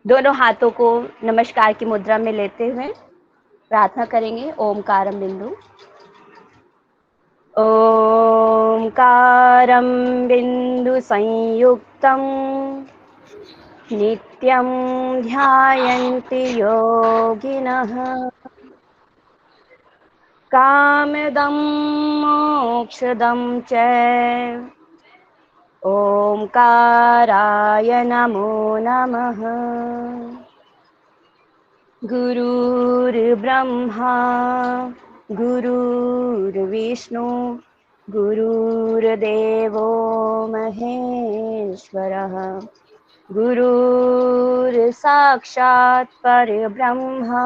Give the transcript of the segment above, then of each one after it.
दोनों हाथों को नमस्कार की मुद्रा में लेते हुए प्रार्थना करेंगे। ओमकारम बिंदु। ओमकारं बिंदु संयुक्तं नित्यं ध्यायन्ति योगिनः कामदं मोक्षदं च। ओमकाराय नमो नमः। गुरुर्ब्रह्मा गुरुर्विष्णु गुरुर्देवो महेश्वरः गुरुर्साक्षात् परब्रह्म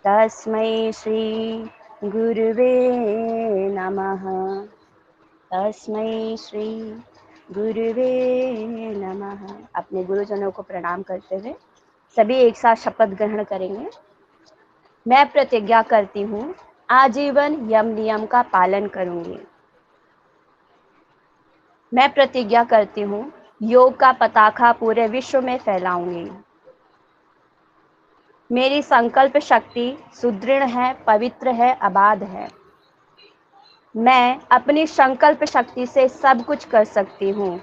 तस्मै श्री गुरुवे नमः। तस्मै श्री गुरुवे नमः। अपने गुरुजनों को प्रणाम करते हुए सभी एक साथ शपथ ग्रहण करेंगे। मैं प्रतिज्ञा करती हूँ आजीवन यम नियम का पालन करूंगी। मैं प्रतिज्ञा करती हूँ योग का पताका पूरे विश्व में फैलाऊंगी। मेरी संकल्प शक्ति सुदृढ़ है, पवित्र है, अबाध है। मैं अपनी संकल्प शक्ति से सब कुछ कर सकती हूँ।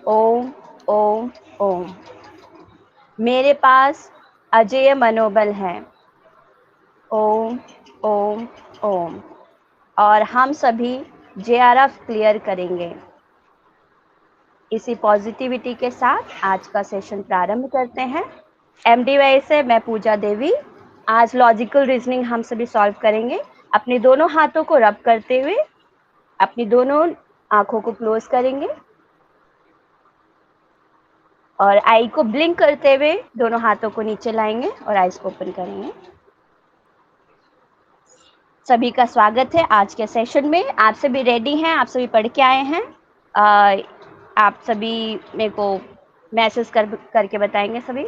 ओम ओम ओम। मेरे पास अजेय मनोबल है। ओम ओम ओम। और हम सभी जेआरएफ क्लियर करेंगे। इसी पॉजिटिविटी के साथ आज का सेशन प्रारंभ करते हैं। एमडीवाई से मैं पूजा देवी। आज लॉजिकल रीजनिंग हम सभी सॉल्व करेंगे। अपने दोनों हाथों को रब करते हुए अपनी दोनों आंखों को क्लोज करेंगे और आई को ब्लिंक करते हुए दोनों हाथों को नीचे लाएंगे और आईज को ओपन करेंगे। सभी का स्वागत है आज के सेशन में। आप सभी रेडी हैं? आप सभी पढ़ के आए हैं? आप सभी मेरे को मैसेज करके बताएंगे सभी।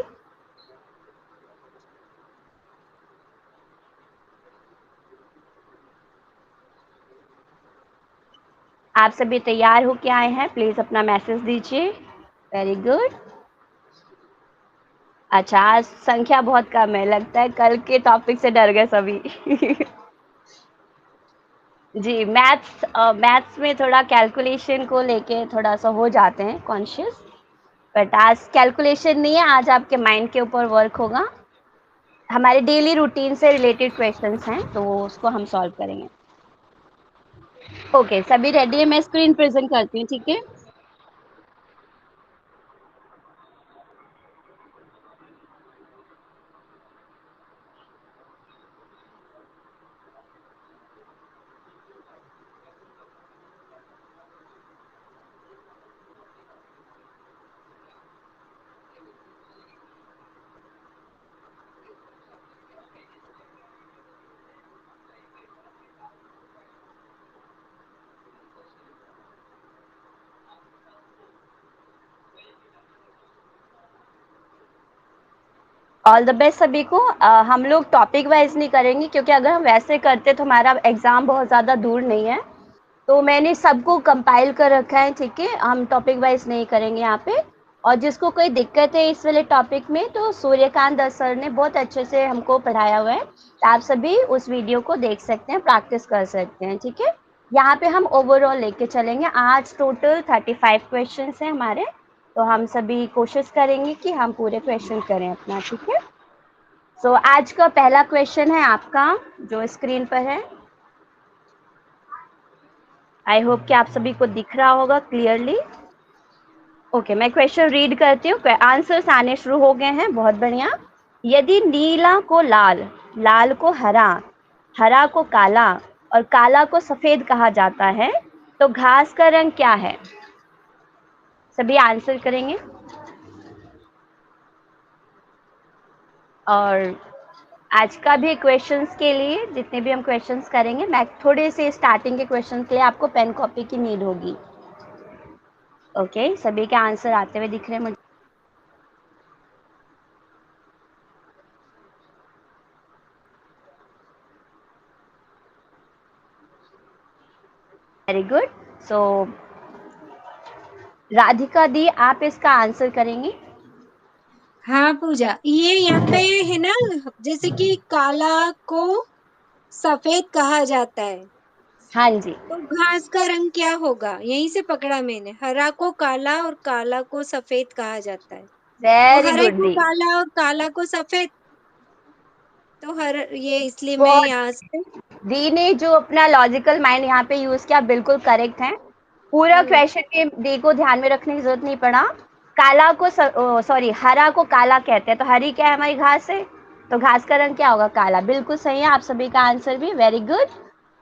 आप सभी तैयार हो के आए हैं? प्लीज अपना मैसेज दीजिए। Very good. अच्छा, आज संख्या बहुत कम है, लगता है कल के टॉपिक से डर गए सभी। जी, मैथ्स में थोड़ा कैलकुलेशन को लेके थोड़ा सा हो जाते हैं कॉन्शियस, बट आज कैलकुलेशन नहीं है, आज आपके माइंड के ऊपर वर्क होगा। हमारे डेली रूटीन से रिलेटेड क्वेश्चंस हैं तो उसको हम सॉल्व करेंगे। ओके, सभी रेडी है? मैं स्क्रीन प्रेजेंट करती हूँ, ठीक है? ऑल द बेस्ट सभी को। हम लोग टॉपिक वाइज नहीं करेंगे क्योंकि अगर हम वैसे करते तो हमारा एग्जाम बहुत ज़्यादा दूर नहीं है, तो मैंने सबको कंपाइल कर रखा है, ठीक है? हम टॉपिक वाइज नहीं करेंगे यहाँ पे। और जिसको कोई दिक्कत है इस वाले टॉपिक में तो सूर्यकांत दत्त सर ने बहुत अच्छे से हमको पढ़ाया हुआ है, तो आप सभी उस वीडियो को देख सकते हैं, प्रैक्टिस कर सकते हैं, ठीक है? यहाँ पे हम ओवरऑल लेके चलेंगे। आज टोटल 35 क्वेश्चन हैं हमारे, तो हम सभी कोशिश करेंगे कि हम पूरे क्वेश्चन करें अपना, ठीक है? सो आज का पहला क्वेश्चन है आपका जो स्क्रीन पर है। आई होप कि आप सभी को दिख रहा होगा क्लियरली। ओके, मैं क्वेश्चन रीड करती हूँ। आंसर्स आने शुरू हो गए हैं, बहुत बढ़िया। यदि नीला को लाल, लाल को हरा, हरा को काला और काला को सफेद कहा जाता है तो घास का रंग क्या है? सभी आंसर करेंगे। और आज का भी क्वेश्चंस के लिए जितने भी हम क्वेश्चंस करेंगे, मैं थोड़े से स्टार्टिंग के क्वेश्चंस के लिए आपको पेन कॉपी की नीड होगी। ओके, सभी के आंसर आते हुए दिख रहे हैं मुझे। Very good. सो राधिका दी, आप इसका आंसर करेंगी। हाँ पूजा, ये यहाँ पे है ना, जैसे कि काला को सफेद कहा जाता है, हाँ जी, तो घास का रंग क्या होगा? यहीं से पकड़ा मैंने। हरा को काला और काला को सफेद कहा जाता है, तो वेरी हरे गुड को दी। काला और काला को सफेद, तो हर ये इसलिए मैं बहुत, यहाँ से। दी ने जो अपना लॉजिकल माइंड यहाँ पे यूज किया बिल्कुल करेक्ट है। पूरा हम्म, क्वेश्चन के डी को ध्यान में रखने की जरूरत नहीं पड़ा। काला को सॉरी हरा को काला कहते हैं, तो हरी क्या है हमारी घास है, तो घास का रंग क्या होगा, काला। बिल्कुल सही है, आप सभी का आंसर भी वेरी गुड।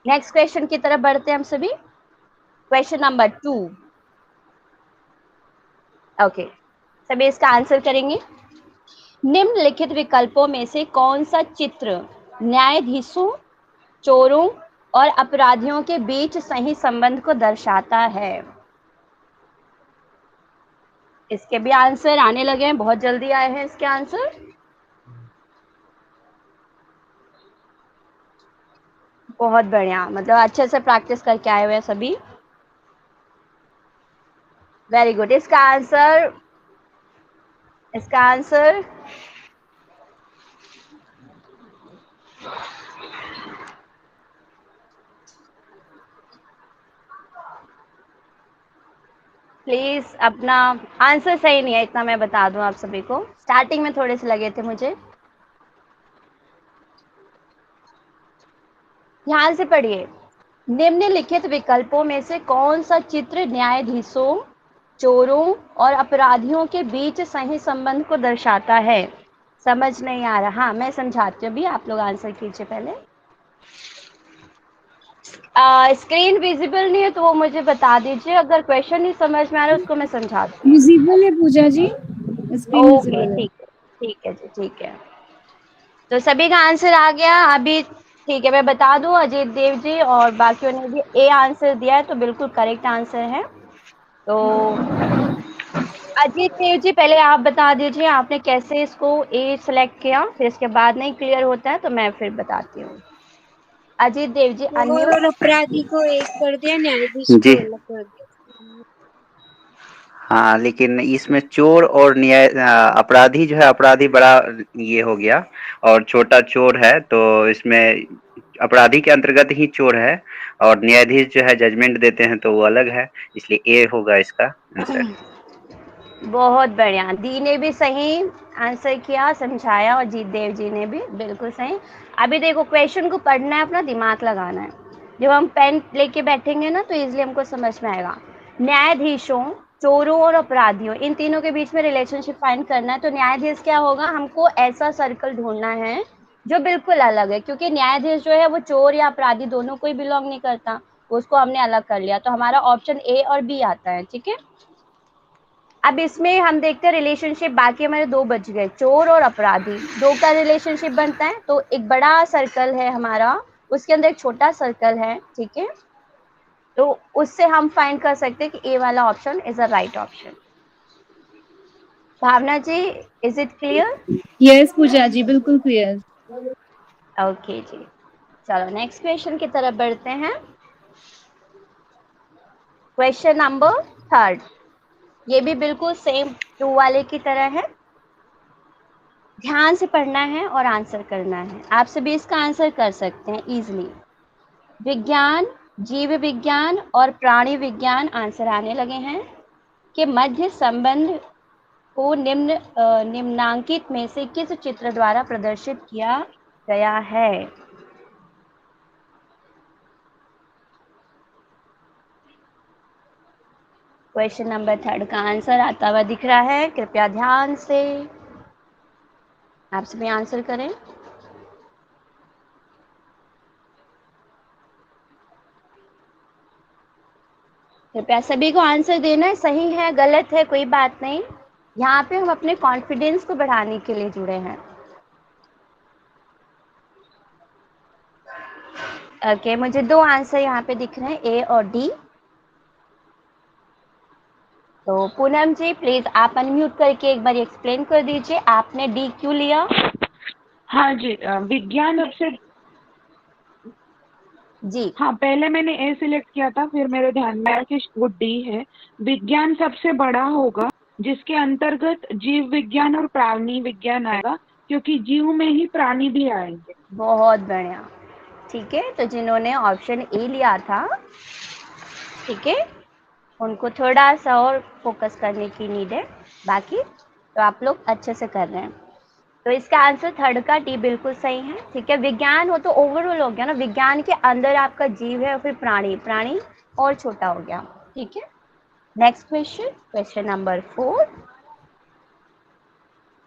नेक्स्ट क्वेश्चन की तरफ बढ़ते हैं हम सभी। Question number 2। ओके, सभी इसका आंसर करेंगे। निम्नलिखित विकल्पों में से कौन सा चित्र न्यायाधीशों, चोरों और अपराधियों के बीच सही संबंध को दर्शाता है? इसके भी आंसर आने लगे हैं, बहुत जल्दी आए हैं इसके आंसर। बहुत बढ़िया, मतलब अच्छे से प्रैक्टिस करके आए हुए हैं सभी। Very good. इसका आंसर प्लीज अपना आंसर सही नहीं है, इतना मैं बता दूं आप सभी को, स्टार्टिंग में थोड़े से लगे थे मुझे। ध्यान से पढ़िए। निम्नलिखित विकल्पों में से कौन सा चित्र न्यायाधीशों, चोरों और अपराधियों के बीच सही संबंध को दर्शाता है? समझ नहीं आ रहा? हाँ, मैं समझाती हूँ अभी, आप लोग आंसर कीजिए पहले। स्क्रीन विजिबल नहीं है तो वो मुझे बता दीजिए, अगर क्वेश्चन नहीं समझ में आ रहा है उसको मैं समझाती हूँ। विजिबल है पूजा जी, स्क्रीन ओके, विजिबल है। ठीक है, ठीक है जी, ठीक है। तो सभी का आंसर आ गया अभी। ठीक है, मैं बता दूं, अजीत देव जी और बाकियों ने भी ए आंसर दिया है, तो बिल्कुल करेक्ट आंसर है। तो अजीत देव जी, पहले आप बता दीजिए आपने कैसे इसको ए सिलेक्ट किया, फिर इसके बाद नहीं क्लियर होता है तो मैं फिर बताती हूँ। अजीत देव जी चोर अनम्यूट। और अपराधी को एक कर दिया, न्यायाधीश जी। को अलग कर दिया। हाँ, लेकिन इसमें चोर और न्याय अपराधी जो है, अपराधी बड़ा ये हो गया और छोटा चोर है, तो इसमें अपराधी के अंतर्गत ही चोर है और न्यायाधीश जो है जजमेंट देते हैं तो वो अलग है, इसलिए ए होगा इसका आंसर। बहुत बढ़िया, दी ने भी सही आंसर किया, समझाया, और जीत देव जी ने भी बिल्कुल सही। अभी देखो, क्वेश्चन को पढ़ना है, अपना दिमाग लगाना है। जब हम पेन लेके बैठेंगे ना तो इजीली हमको समझ में आएगा। न्यायाधीशों, चोरों और अपराधियों, इन तीनों के बीच में रिलेशनशिप फाइंड करना है, तो न्यायाधीश क्या होगा, हमको ऐसा सर्कल ढूंढना है जो बिल्कुल अलग है, क्योंकि न्यायाधीश जो है वो चोर या अपराधी दोनों को ही बिलोंग नहीं करता, उसको हमने अलग कर लिया, तो हमारा ऑप्शन ए और बी आता है। ठीक है, अब इसमें हम देखते हैं रिलेशनशिप, बाकी हमारे दो बच गए, चोर और अपराधी, दो का रिलेशनशिप बनता है, तो एक बड़ा सर्कल है हमारा, उसके अंदर एक छोटा सर्कल है। ठीक है, तो उससे हम फाइंड कर सकते हैं कि ए वाला option is a right option. Bhavna ji, is it clear? Yes Pooja ji, बिल्कुल क्लियर। ओके जी, चलो नेक्स्ट क्वेश्चन की तरफ बढ़ते हैं। क्वेश्चन नंबर 3, ये भी बिल्कुल सेम 2 वाले की तरह है। ध्यान से पढ़ना है और आंसर करना है, आप सभी इसका आंसर कर सकते हैं इजीली। विज्ञान, जीव विज्ञान और प्राणी विज्ञान, आंसर आने लगे हैं, के मध्य संबंध को निम्नांकित में से किस चित्र द्वारा प्रदर्शित किया गया है? क्वेश्चन नंबर 3 का आंसर आता हुआ दिख रहा है, कृपया ध्यान से आप सभी आंसर करें। कृपया सभी को आंसर देना है, सही है गलत है कोई बात नहीं, यहाँ पे हम अपने कॉन्फिडेंस को बढ़ाने के लिए जुड़े हैं। ओके, मुझे 2 आंसर यहाँ पे दिख रहे हैं, ए और डी। तो पूनम जी प्लीज आप अनम्यूट करके एक बार एक्सप्लेन कर दीजिए, आपने डी क्यों लिया? हाँ जी, विज्ञान सबसे, जी, हाँ पहले मैंने ए सिलेक्ट किया था, फिर मेरे ध्यान में आया कि वो डी है, विज्ञान सबसे बड़ा होगा जिसके अंतर्गत जीव विज्ञान और प्राणी विज्ञान आएगा, क्योंकि जीव में ही प्राणी भी आएंगे। बहुत बढ़िया। ठीक है, तो जिन्होंने ऑप्शन ए लिया था, ठीक है, उनको थोड़ा सा और फोकस करने की नीड है, बाकी तो आप लोग अच्छे से कर रहे हैं। तो इसका आंसर थर्ड का डी बिल्कुल सही है। ठीक है, विज्ञान हो तो ओवरऑल हो गया ना, विज्ञान के अंदर आपका जीव है और फिर प्राणी, प्राणी और छोटा हो गया। ठीक है, next question, question number 4।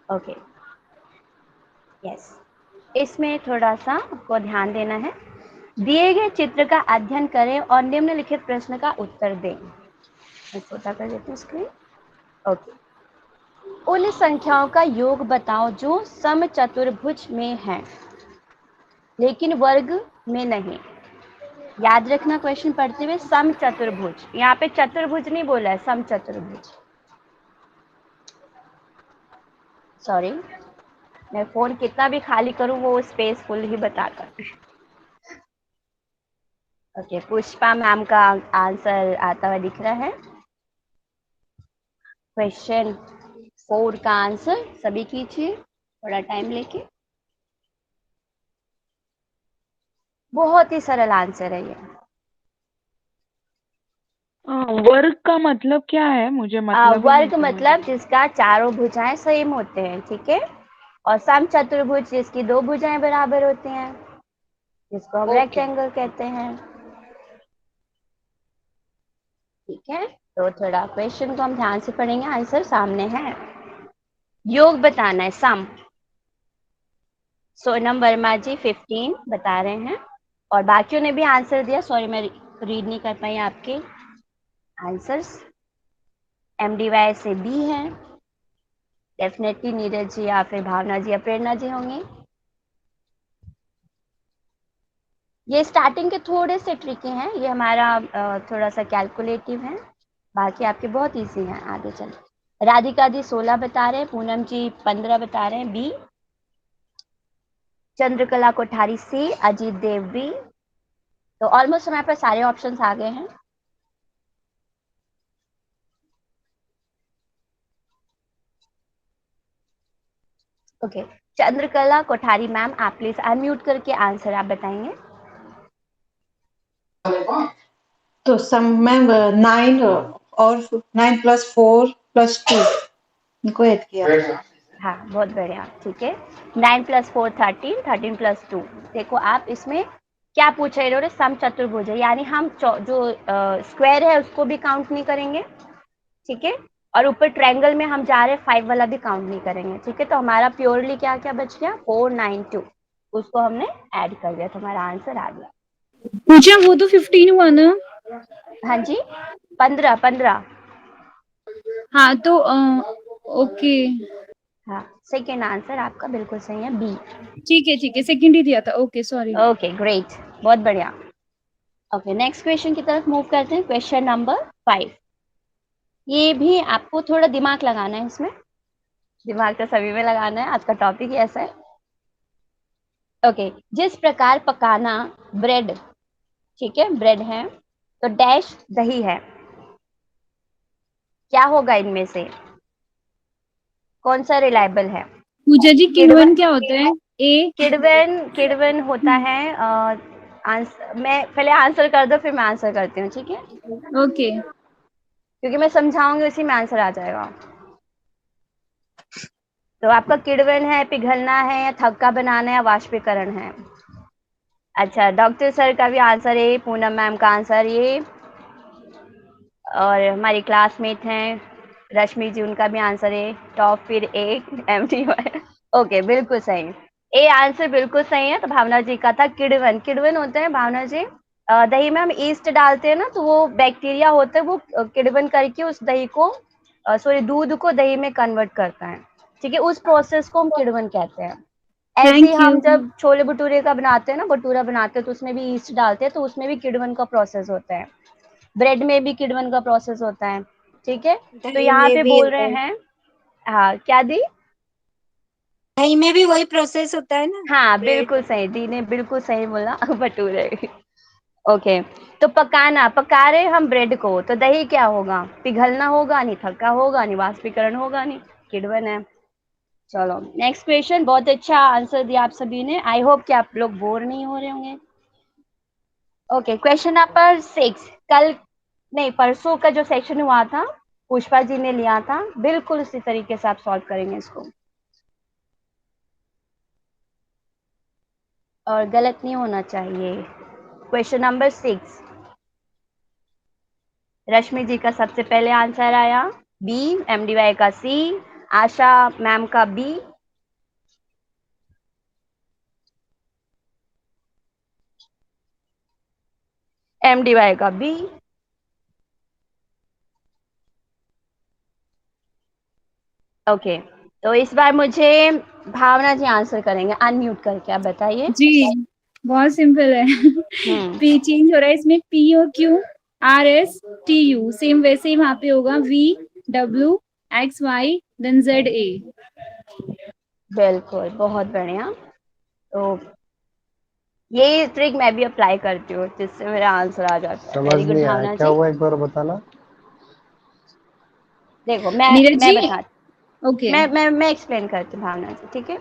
Okay, yes, इसमें थोड़ा सा आपको ध्यान देना है। दिए गए चित्र का अध्ययन करें और निम्नलिखित प्रश्न का उत्तर दें। मैं छोटा कर देती हूँ स्क्रीन। ओके, उन संख्याओं का योग बताओ जो समचतुर्भुज में हैं लेकिन वर्ग में नहीं। याद रखना क्वेश्चन पढ़ते हुए, समचतुर्भुज, यहाँ पे चतुर्भुज नहीं बोला है, समचतुर्भुज। सॉरी, मैं फोन कितना भी खाली करूं वो स्पेस फुल ही बताता। ओके, पुष्पा मैम का आंसर आता हुआ दिख रहा है। क्वेश्चन 4 का आंसर सभी कीजिए थोड़ा टाइम लेके। बहुत ही सरल आंसर है ये। वर्ग का मतलब क्या है? मुझे मतलब ही नहीं वर्ग समझ मतलब जिसका चारों भुजाएं सेम होते हैं, ठीक है, और समचतुर्भुज जिसकी दो भुजाएं बराबर होती हैं, जिसको हम रेक्टेंगल कहते हैं। ठीक है, तो थोड़ा क्वेश्चन को हम ध्यान से पढ़ेंगे, आंसर सामने है। योग बताना है, सम। सोनम वर्मा जी 15 बता रहे हैं और बाकियों ने भी आंसर दिया। सॉरी, मैं रीड नहीं कर पाई आपके आंसर्स। MDY से बी है, डेफिनेटली नीरज जी या फिर भावना जी या प्रेरणा जी होंगे। ये स्टार्टिंग के थोड़े से ट्रिकी हैं, ये हमारा थोड़ा सा कैलकुलेटिव है, बाकी आपके बहुत इजी हैं। आगे चलो, राधिका जी 16 बता रहे हैं, पूनम जी 15 बता रहे हैं बी, चंद्रकला कोठारी सी, अजीत देव बी। तो ऑलमोस्ट हमारे पास सारे ऑप्शंस आ गए हैं। ओके, चंद्रकला कोठारी मैम, आप प्लीज अनम्यूट करके आंसर आप बताएंगे। तो सम में 9 और 9 + 4 + 2 इनको ऐड किया। हाँ, बहुत बढ़िया। ठीक है, 9 + 4 13, 13 + 2। देखो आप इसमें क्या पूछ रहे हो, सम चतुर्भुज है, यानी हम जो स्क्वायर है उसको भी काउंट नहीं करेंगे, ठीक है, और ऊपर ट्रायंगल में हम जा रहे हैं 5 वाला भी काउंट नहीं करेंगे, ठीक है। तो हमारा प्योरली क्या क्या बच गया, 4 9 2, उसको हमने ऐड कर दिया, तो हमारा आंसर आ गया। पूजा वो तो 15 हुआ ना? हाँ जी, 15 15। हाँ तो ओके, हाँ, सेकेंड आंसर आपका बिल्कुल सही है, बी। ठीक है, सेकंड ही दिया था। Okay sorry. ओके, ग्रेट, बहुत बढ़िया। ओके, नेक्स्ट क्वेश्चन की तरफ मूव करते हैं, क्वेश्चन नंबर 5। ये भी आपको थोड़ा दिमाग लगाना है इसमें, दिमाग तो सभी में लगाना है, आज का टॉपिक ही ऐसा है। ओके, जिस प्रकार पकाना ब्रेड, ठीक है, ब्रेड है, तो डैश दही है, क्या होगा इनमें से, कौन सा रिलायबल है? पूजा जी किडवन, किण्वन क्या होता है? ए। किडवन होता है आंसर, मैं पहले आंसर कर दो फिर मैं आंसर करती हूँ, ठीक है, ओके। क्योंकि मैं समझाऊंगी उसी में आंसर आ जाएगा। तो आपका किडवन है, पिघलना है या थक्का बनाना है या वाष्पीकरण है? अच्छा, डॉक्टर सर का भी आंसर है, पूनम मैम का आंसर ये, और हमारी क्लासमेट हैं रश्मि जी, उनका भी आंसर है टॉप, फिर ए MDY। ओके, बिल्कुल सही, ए आंसर बिल्कुल सही है। तो भावना जी का था किडवन, किडवन होता है भावना जी, दही में हम ईस्ट डालते हैं ना, तो वो बैक्टीरिया होता है, वो किडवन करके उस दही को, सॉरी, दूध को दही में कन्वर्ट करता है, ठीक है, उस प्रोसेस को हम किडवन कहते हैं। ऐसे ही थैंक यू। हम जब छोले भटूरे का बनाते हैं ना, भटूरा बनाते हैं, तो उसमें भी ईस्ट डालते हैं, तो उसमें भी किडवन का प्रोसेस होता है, ब्रेड में भी किडवन का प्रोसेस होता है, ठीक है। तो दही यहाँ में पे भी बोल होता रहे है, हैं, हाँ क्या दी? दही में भी वही प्रोसेस होता है ना, हाँ ब्रेड। बिल्कुल सही, दी ने बिल्कुल सही बोला, भटूरे। ओके, तो पकाना, पका रहे हम ब्रेड को, तो दही क्या होगा? पिघलना होगा नहीं, थका होगा नहीं, वाष्पीकरण होगा नहीं, किण्वन है। चलो नेक्स्ट क्वेश्चन। बहुत अच्छा आंसर दिया आप सभी ने। आई होप कि आप लोग बोर नहीं हो रहे होंगे। Okay, question number 6। कल नहीं, परसों का जो सेक्शन हुआ था, पुष्पा जी ने लिया था, बिल्कुल उसी तरीके से आप सॉल्व करेंगे इसको, और गलत नहीं होना चाहिए। क्वेश्चन नंबर 6, रश्मि जी का सबसे पहले आंसर आया बी, MDY का सी, आशा मैम का बी, MDY का बी। ओके, तो इस बार मुझे भावना जी आंसर करेंगे अनम्यूट करके। आप बताइए। जी बहुत सिंपल है। पी चेंज हो रहा है इसमें, पी और क्यू, RS TU सेम वैसे ही वहां पे होगा, VWXY देन ZA। बिल्कुल, बहुत बढ़िया। तो ये ट्रिक मैं भी अप्लाई करती हूँ, जिससे मेरा आंसर आ जाता है। समझ वेरी गुड नहीं आया भावना क्या जी। हुआ, एक बार बताना। देखो नीरज मैं जी, बताती, ओके मैं एक्सप्लेन करती हूँ भावना जी, ठीक है।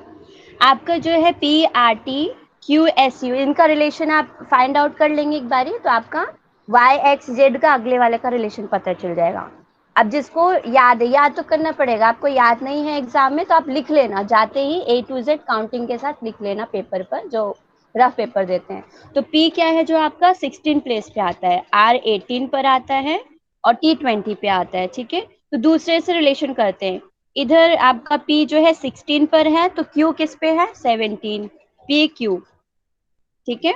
आपका जो है PRTQSU, इनका रिलेशन आप फाइंड आउट कर लेंगे एक बारी, तो आपका YXZ का अगले वाले का रिलेशन पता चल जाएगा। अब जिसको याद तो करना पड़ेगा, आपको याद नहीं है एग्जाम में तो आप लिख लेना, जाते ही A to Z काउंटिंग के साथ लिख लेना पेपर पर, जो रफ पेपर देते हैं। तो P क्या है जो आपका 16 प्लेस पे आता है, R 18 पर आता है, और T 20 पे आता है, ठीक है। तो दूसरे से रिलेशन करते हैं। इधर आपका P जो है 16 पर है, तो Q किस पे है? 17, PQ, ठीक है।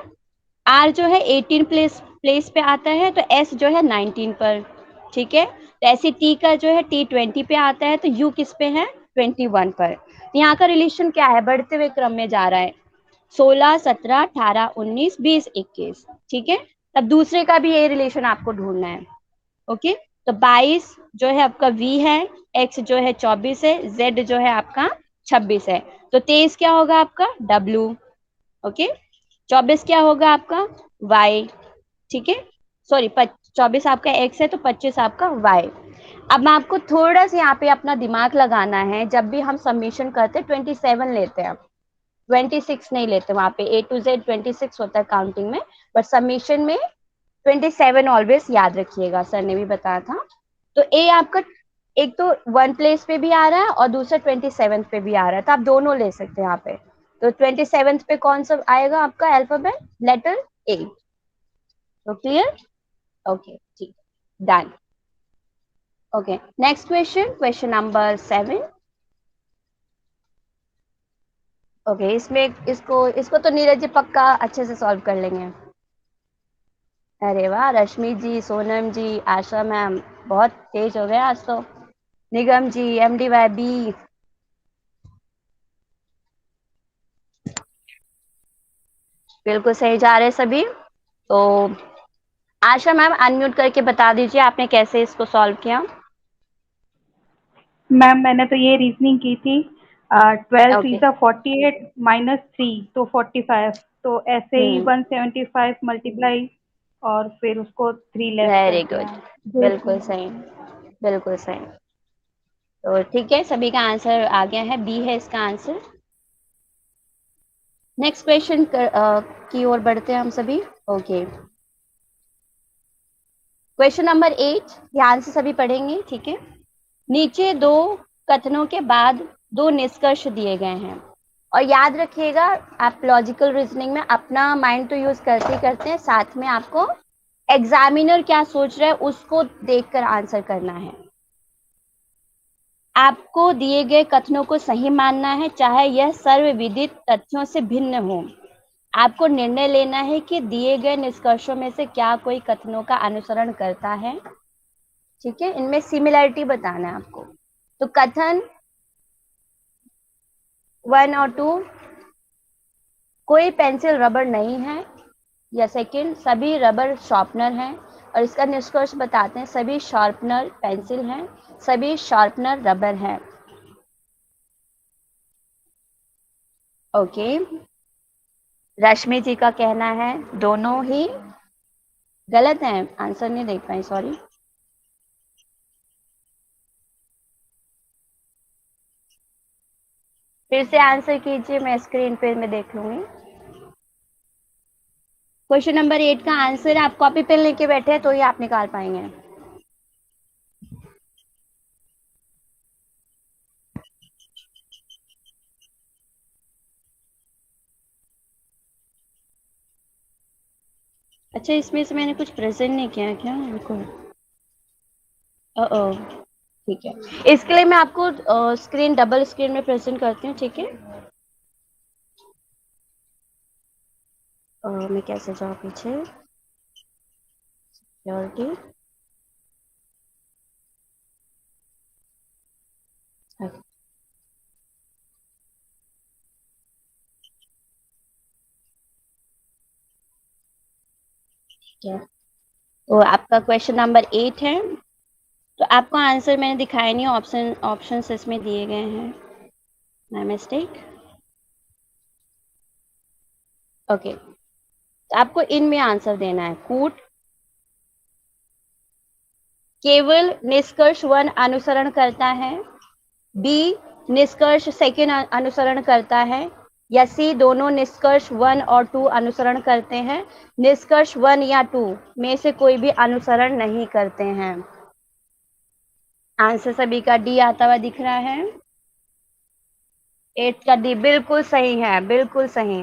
R जो है 18 प्लेस पे आता है, तो S जो है 19 पर, ठीक है। तो ऐसे T का जो है T 20 पे आता है, तो U किस पे है? 21 पर। यहाँ का रिलेशन क्या है? बढ़ते हुए क्रम में जा रहा है, 16, 17, 18, 19, 20, 21, ठीक है। तब दूसरे का भी ये रिलेशन आपको ढूंढना है। ओके, तो 22 जो है आपका V है, X जो है 24 है, Z जो है आपका 26 है, तो 23 क्या होगा आपका? W, okay. 24 क्या होगा आपका? Y, ठीक है। सॉरी, 24 आपका X है, तो 25 आपका Y। अब मैं आपको थोड़ा सा यहाँ पे अपना दिमाग लगाना है। जब भी हम सबमिशन करते हैं 27 लेते हैं, 26 नहीं लेते। वहां पे A to Z 26 होता है काउंटिंग में, बट सबमिशन में 27 ऑलवेज याद रखिएगा, सर ने भी बताया था। तो ए आपका एक तो 1 प्लेस पे भी आ रहा है और दूसरा 27 पे भी आ रहा है, तो आप दोनों ले सकते हैं यहाँ पे। तो 27 पे कौन सा आएगा आपका अल्फाबेट? Letter A। तो क्लियर? ओके, ठीक, done. Okay, next question, question number 7। ओके, इसमें इसको तो नीरज जी पक्का अच्छे से सॉल्व कर लेंगे। अरे वाह, रश्मि जी, सोनम जी, आशा मैम बहुत तेज हो गए आज तो। निगम जी, MDY B, बिल्कुल सही जा रहे सभी। तो आशा मैम अनम्यूट करके बता दीजिए आपने कैसे इसको सॉल्व किया। मैम मैंने तो ये रीजनिंग की थी, 12 ओके, 3 48 -3 तो 45, तो ऐसे ही 175 मल्टीप्लाई और फिर उसको 3 लेस कर वेरी दिया। गुड, जो बिल्कुल सही, बिल्कुल सही। तो ठीक है, सभी का आंसर आ गया है, बी है इसका आंसर। नेक्स्ट क्वेश्चन की ओर बढ़ते हैं हम सभी। ओके, क्वेश्चन नंबर 8 ध्यान से सभी पढ़ेंगे, ठीक है। नीचे दो कथनों के बाद दो निष्कर्ष दिए गए हैं, और याद रखिएगा आप लॉजिकल रीजनिंग में अपना माइंड तो यूज करते ही करते हैं, साथ में आपको एग्जामिनर क्या सोच रहा है उसको देखकर आंसर करना है। आपको दिए गए कथनों को सही मानना है, चाहे यह सर्वविदित तथ्यों से भिन्न हो। आपको निर्णय लेना है कि दिए गए निष्कर्षों में से क्या कोई कथनों का अनुसरण करता है, ठीक है। इनमें सिमिलरिटी बताना है आपको। तो कथन 1 और 2, कोई पेंसिल रबर नहीं है, या सेकंड, सभी रबर शार्पनर हैं, और इसका निष्कर्ष बताते हैं सभी शार्पनर पेंसिल हैं, सभी शार्पनर रबर हैं। ओके, रश्मि जी का कहना है दोनों ही गलत है, आंसर नहीं देख पाई, सॉरी। फिर से आंसर कीजिए, मैं स्क्रीन पे मैं देख लूंगी। क्वेश्चन नंबर 8 का आंसर आप कॉपी पेन लेके बैठे हैं तो ही आप निकाल पाएंगे। अच्छा, इसमें से मैंने कुछ प्रेजेंट नहीं किया क्या? रुको, ठीक है, इसके लिए मैं आपको स्क्रीन डबल स्क्रीन में प्रेजेंट करती हूँ, ठीक है। मैं कैसे जाऊँ पीछे, सिक्योरिटी, ठीक है। तो आपका क्वेश्चन नंबर 8 है, तो आपको आंसर मैंने दिखाया नहीं, ऑप्शंस इसमें दिए गए हैं, माय मिस्टेक। ओके, तो आपको इनमें आंसर देना है। कूट केवल निष्कर्ष 1 अनुसरण करता है, बी निष्कर्ष सेकंड अनुसरण करता है, या सी दोनों निष्कर्ष 1 और 2 अनुसरण करते हैं, निष्कर्ष 1 या 2 में से कोई भी अनुसरण नहीं करते हैं। आंसर सभी का डी आता हुआ दिख रहा है। 8 का डी बिल्कुल सही है, बिल्कुल सही।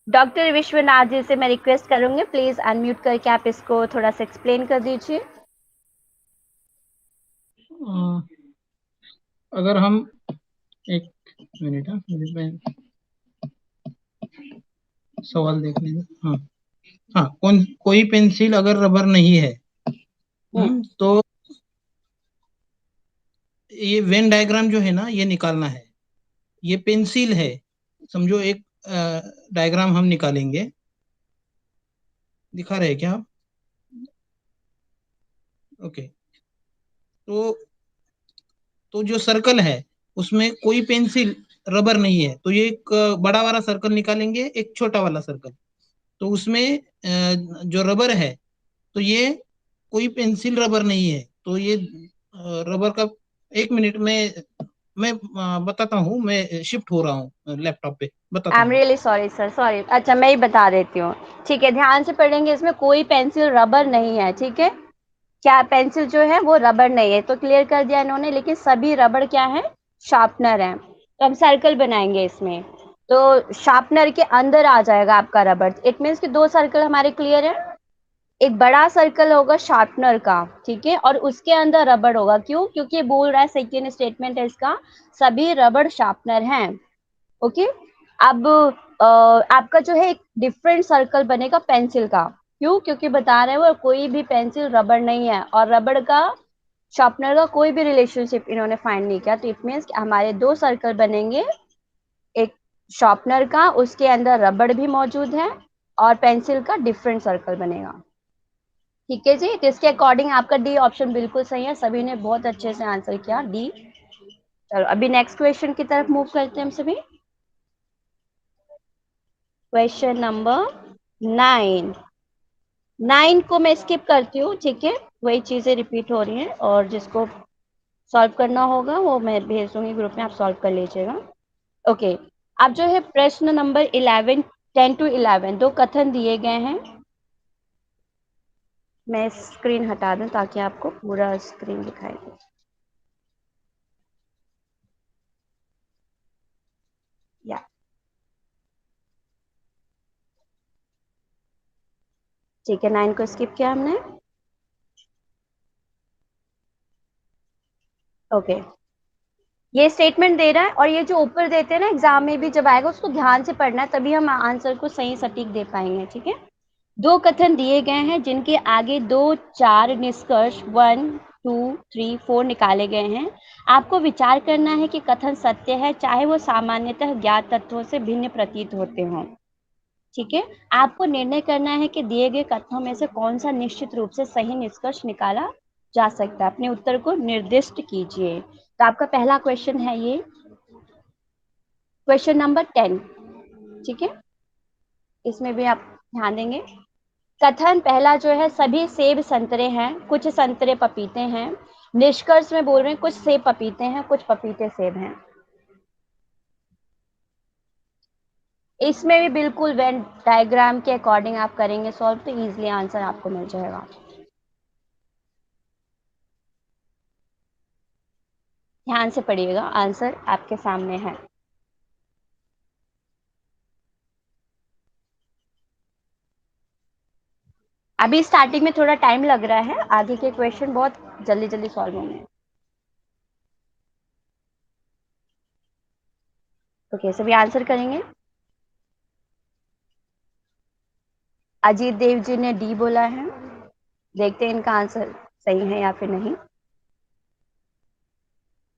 डॉक्टर विश्वनाथ जी से मैं रिक्वेस्ट करूंगी, प्लीज अनम्यूट करके आप इसको थोड़ा सा एक्सप्लेन कर दीजिए। अगर हम एक मिनट में सवाल देख लेंगे। हाँ हाँ, कोई पेंसिल अगर रबर नहीं है तो ये वेन डायग्राम जो है ना, ये निकालना है। ये पेंसिल है, समझो एक डायग्राम हम निकालेंगे। दिखा रहे हैं क्या आप? ओके, तो जो सर्कल है उसमें कोई पेंसिल रबर नहीं है, तो ये एक बड़ा वाला सर्कल निकालेंगे, एक छोटा वाला सर्कल। तो उसमें जो रबर है, तो ये कोई पेंसिल रबर नहीं है, तो ये रबर का, एक मिनट में मैं बताता हूँ, मैं शिफ्ट हो रहा हूँ लैपटॉप पे, बताता आई एम हूँ। Really sorry sir, sorry. अच्छा, मैं ही बता देती हूँ, ठीक है, ध्यान से पढ़ेंगे। इसमें कोई पेंसिल रबर नहीं है, ठीक है। क्या पेंसिल जो है वो रबर नहीं है, तो क्लियर कर दिया इन्होंने, लेकिन सभी रबर क्या है, शार्पनर है। तो हम सर्कल बनाएंगे इसमें, तो शार्पनर के अंदर आ जाएगा आपका रबर। इट मीन्स कि 2 सर्कल हमारे क्लियर है। एक बड़ा सर्कल होगा शार्पनर का, ठीक है, और उसके अंदर रबर होगा। क्यों? क्योंकि ये बोल रहा है, सेकेंड स्टेटमेंट है इसका, सभी रबर शार्पनर हैं। ओके, अब आपका जो है एक डिफरेंट सर्कल बनेगा पेंसिल का। क्यों? क्योंकि बता रहे हैं वो कोई भी पेंसिल रबर नहीं है, और रबर का शार्पनर का कोई भी रिलेशनशिप इन्होंने फाइंड नहीं किया। तो इट मीन्स हमारे 2 सर्कल बनेंगे, एक शार्पनर का, उसके अंदर रबर भी मौजूद है, और पेंसिल का डिफरेंट सर्कल बनेगा। ठीक है जी, तो इसके अकॉर्डिंग आपका डी ऑप्शन बिल्कुल सही है, सभी ने बहुत अच्छे से आंसर किया, डी। चलो अभी नेक्स्ट क्वेश्चन की तरफ मूव करते हैं हम सभी। क्वेश्चन नंबर 9 को मैं स्किप करती हूँ, ठीक है, वही चीजें रिपीट हो रही हैं, और जिसको सॉल्व करना होगा वो मैं भेज दूंगी ग्रुप में, आप सॉल्व कर लीजिएगा। ओके, अब जो है प्रश्न नंबर 11, 10 to 11 2 कथन दिए गए हैं। मैं स्क्रीन हटा दूं ताकि आपको पूरा स्क्रीन दिखाई दे। या ठीक है, 9 को स्किप किया हमने। ओके, ये स्टेटमेंट दे रहा है, और ये जो ऊपर देते हैं ना एग्जाम में भी जब आएगा, उसको ध्यान से पढ़ना है, तभी हम आंसर को सही सटीक दे पाएंगे, ठीक है। 2 कथन दिए गए हैं जिनके आगे 2, 4 निष्कर्ष 1, 2, 3, 4 निकाले गए हैं। आपको विचार करना है कि कथन सत्य है, चाहे वो सामान्यतः ज्ञात तत्वों से भिन्न प्रतीत होते हों, ठीक है। आपको निर्णय करना है कि दिए गए कथनों में से कौन सा निश्चित रूप से सही निष्कर्ष निकाला जा सकता है। अपने उत्तर को निर्दिष्ट कीजिए। तो आपका पहला क्वेश्चन है ये क्वेश्चन नंबर 10, ठीक है। इसमें भी आप ध्यान देंगे। कथन पहला जो है, सभी सेब संतरे हैं, कुछ संतरे पपीते हैं। निष्कर्ष में बोल रहे हैं कुछ सेब पपीते हैं, कुछ पपीते सेब हैं। इसमें भी बिल्कुल वेन डायग्राम के अकॉर्डिंग आप करेंगे सॉल्व तो इजीली आंसर आपको मिल जाएगा। ध्यान से पढ़िएगा, आंसर आपके सामने है। अभी स्टार्टिंग में थोड़ा टाइम लग रहा है, आगे के क्वेश्चन बहुत जल्दी जल्दी सॉल्व होंगे। ओके, सभी आंसर करेंगे। अजीत देव जी ने डी बोला है, देखते हैं इनका आंसर सही है या फिर नहीं।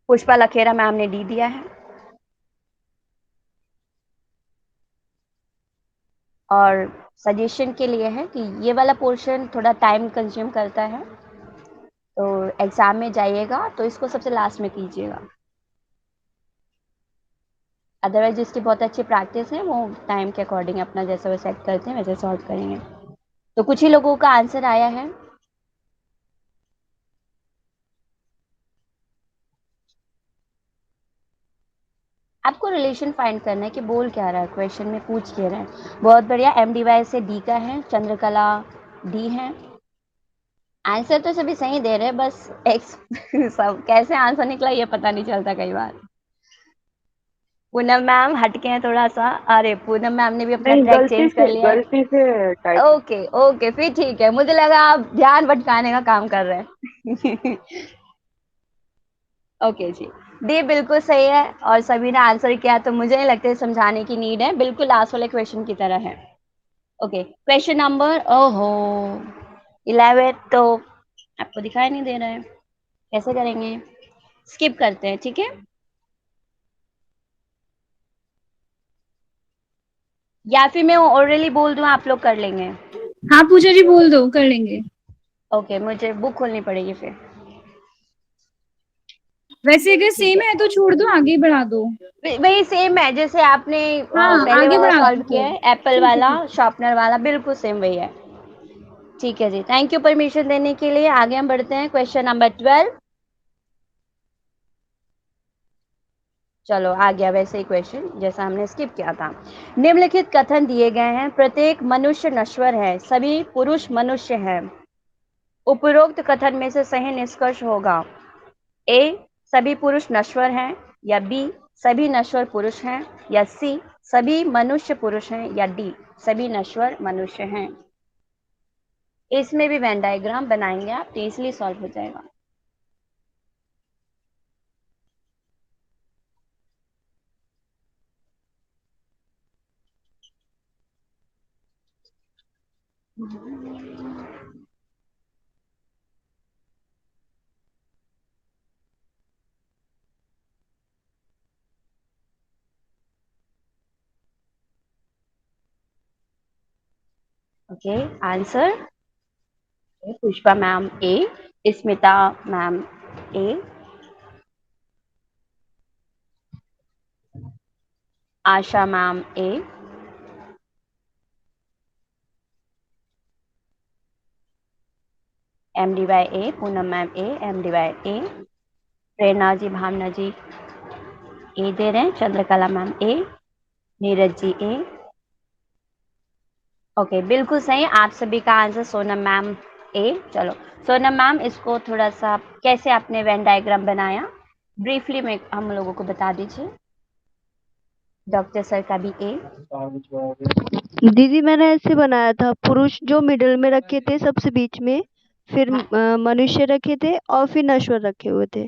पुष्पा लखेरा मैम ने डी दिया है, और सजेशन के लिए है कि ये वाला पोर्शन थोड़ा टाइम कंज्यूम करता है, तो एग्जाम में जाइएगा तो इसको सबसे लास्ट में कीजिएगा। अदरवाइज जिसकी बहुत अच्छी प्रैक्टिस है वो टाइम के अकॉर्डिंग अपना जैसा वो सेट करते हैं वैसे सॉल्व करेंगे। तो कुछ ही लोगों का आंसर आया है। आपको रिलेशन फाइंड करना है कि बोल क्या रहा है, क्वेश्चन में पूछ क्या रहा है। बहुत बढ़िया, MDY से डी का है, चंद्रकला डी है। आंसर तो सभी सही दे रहे हैं, बस सब कैसे आंसर निकला ये पता नहीं चलता कई बार। पूनम मैम हटके हैं थोड़ा सा, अरे पूनम मैम ने भी अपना ट्रैक चेंज कर लिया है। गलती से टाइप। ओके ओके, फिर ठीक है, मुझे लगा आप ध्यान भटकाने का काम कर रहे हैं। ओके जी, डी बिल्कुल सही है और सभी ने आंसर किया, तो मुझे नहीं लगता समझाने की नीड है, बिल्कुल लास्ट वाले क्वेश्चन की तरह है। ओके, क्वेश्चन नंबर 11 तो आपको दिखाई नहीं दे रहा है, कैसे करेंगे? स्किप करते हैं, ठीक है। या फिर मैं ओरली बोल दूं, आप लोग कर लेंगे? हाँ पूजा जी बोल दो, कर लेंगे। ओके, मुझे बुक खोलनी पड़ेगी फिर। वैसे अगर सेम है तो छोड़ दो, आगे बढ़ा दो। वही सेम है जैसे आपने हाँ पहले आगे वाला बढ़ा दो सॉल्व किया फिर। है, एप्पल ठीक है वाला, ठीक है। शार्पनर वाला, बिल्कुल सेम वही है। ठीक है जी, थैंक यू परमिशन देने के लिए। आगे हम बढ़ते हैं, क्वेश्चन नंबर 12। चलो आ गया वैसे ही क्वेश्चन जैसा हमने स्किप किया था। निम्नलिखित कथन दिए गए हैं, प्रत्येक मनुष्य नश्वर है, सभी पुरुष मनुष्य हैं। उपरोक्त कथन में से सही निष्कर्ष होगा। ए, सभी पुरुष नश्वर हैं, या बी, सभी नश्वर पुरुष हैं, या सी, सभी मनुष्य पुरुष हैं, या डी, सभी नश्वर मनुष्य हैं। इसमें भी वेन डायग्राम बनाएंगे आप तो इजीली सॉल्व हो जाएगा। ओके, आंसर पुष्पा मैम ए, स्मिता मैम ए, आशा मैम ए, MDY ए, पूनम मैम ए, MDY ए, प्रेरणा जी भावना जी ए दे रहे हैं, चंद्रकला मैम ए, नीरज जी ए। ओके, बिल्कुल सही, आप सभी का आंसर सोनम मैम ए। चलो सोनम मैम, इसको थोड़ा सा कैसे आपने वेन डायग्राम बनाया ब्रीफली में हम लोगों को बता दीजिए। डॉक्टर सर का भी ए। दीदी मैंने ऐसे बनाया था, पुरुष जो मिडिल में रखे थे सबसे बीच में, फिर मनुष्य रखे थे और फिर नश्वर रखे हुए थे।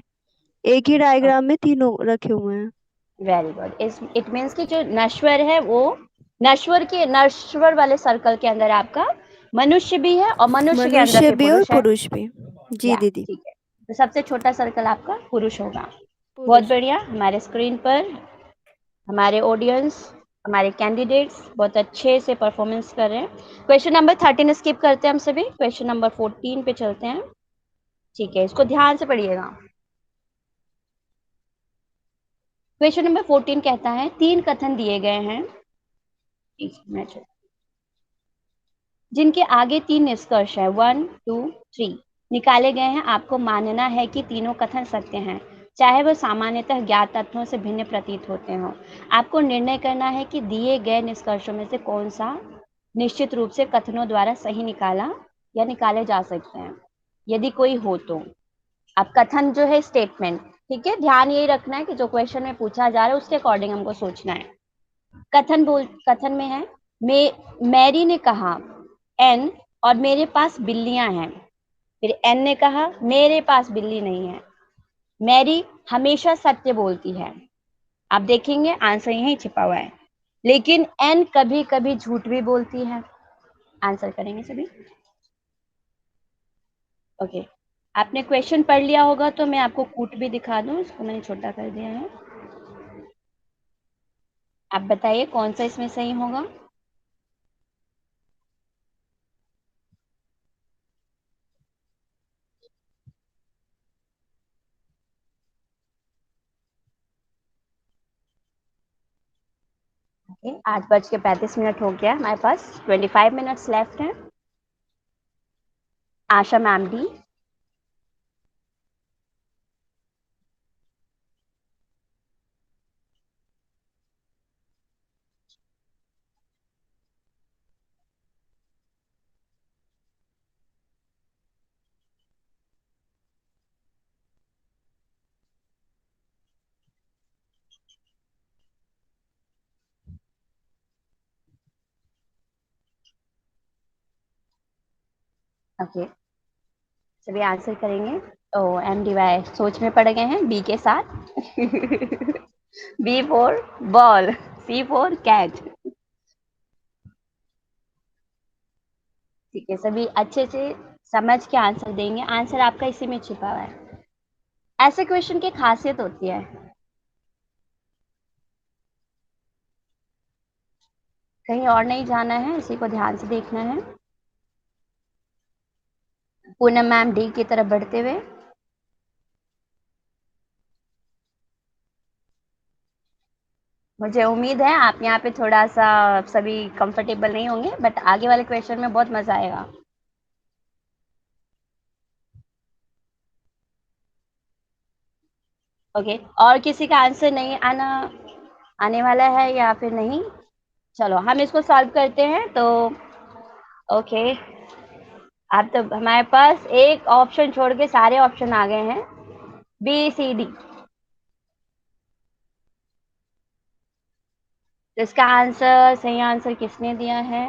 एक ही डायग्राम में तीनों रखे हुए हैं। वेरी गुड, इट मीन्स कि जो नश्वर है वो नश्वर वाले सर्कल के अंदर आपका मनुष्य भी है और मनुष्य के अंदर मनुष्य फिर भी और पुरुष है। पुरुष भी। जी दीदी। ठीक है, तो सबसे छोटा सर्कल आपका पुरुष होगा। बहुत पुरुष। बढ़िया, हमारे स्क्रीन पर हमारे ऑडियंस, हमारे कैंडिडेट्स बहुत अच्छे से परफॉर्मेंस कर रहे हैं। क्वेश्चन नंबर 13 स्किप करते हैं हम सभी, क्वेश्चन नंबर 14 पे चलते हैं। ठीक है, इसको ध्यान से पढ़िएगा। क्वेश्चन नंबर 14 कहता है, तीन कथन दिए गए हैं। एक मिनट, जिनके आगे 3 निष्कर्ष है 1, 2, 3 निकाले गए हैं, आपको मानना है कि तीनों कथन सत्य हैं, चाहे वो सामान्यतः ज्ञात तथ्यों से भिन्न प्रतीत होते हों। आपको निर्णय करना है कि दिए गए निष्कर्षों में से कौन सा निश्चित रूप से कथनों द्वारा सही निकाला या निकाले जा सकते हैं, यदि कोई हो तो। अब कथन जो है स्टेटमेंट, ठीक है, ध्यान यही रखना है कि जो क्वेश्चन में पूछा जा रहा है उसके अकॉर्डिंग हमको सोचना है। कथन में है मैरी ने कहा एन और मेरे पास बिल्लियां हैं। फिर एन ने कहा मेरे पास बिल्ली नहीं है। मैरी हमेशा सत्य बोलती है। आप देखेंगे आंसर यहीं छिपा हुआ है। लेकिन एन कभी कभी झूठ भी बोलती है। आंसर करेंगे सभी। ओके, आपने क्वेश्चन पढ़ लिया होगा तो मैं आपको कूट भी दिखा दूं, इसको मैंने छोटा कर दिया है। आप बताइए कौन सा इसमें सही होगा। ओके, 8:35 हो गया, हमारे पास 25 मिनट्स लेफ्ट है। Asha ma'am D. ओके, सभी आंसर करेंगे। ओ एम डी वाई सोच में पड़ गए हैं बी के साथ। B for ball, C for cat. ठीक है, सभी अच्छे से समझ के आंसर देंगे। आंसर आपका इसी में छिपा हुआ है। ऐसे क्वेश्चन की खासियत होती है, कहीं और नहीं जाना है, इसी को ध्यान से देखना है। पूनम मैम डी की तरफ बढ़ते हुए। मुझे उम्मीद है आप यहाँ पे थोड़ा सा सभी कंफर्टेबल नहीं होंगे, बट आगे वाले क्वेश्चन में बहुत मजा आएगा। ओके, और किसी का आंसर नहीं आने वाला है या फिर नहीं? चलो हम इसको सॉल्व करते हैं। तो ओके, अब तो हमारे पास एक ऑप्शन छोड़ के सारे ऑप्शन आ गए हैं, बी सी डी। तो इसका आंसर, सही आंसर किसने दिया है?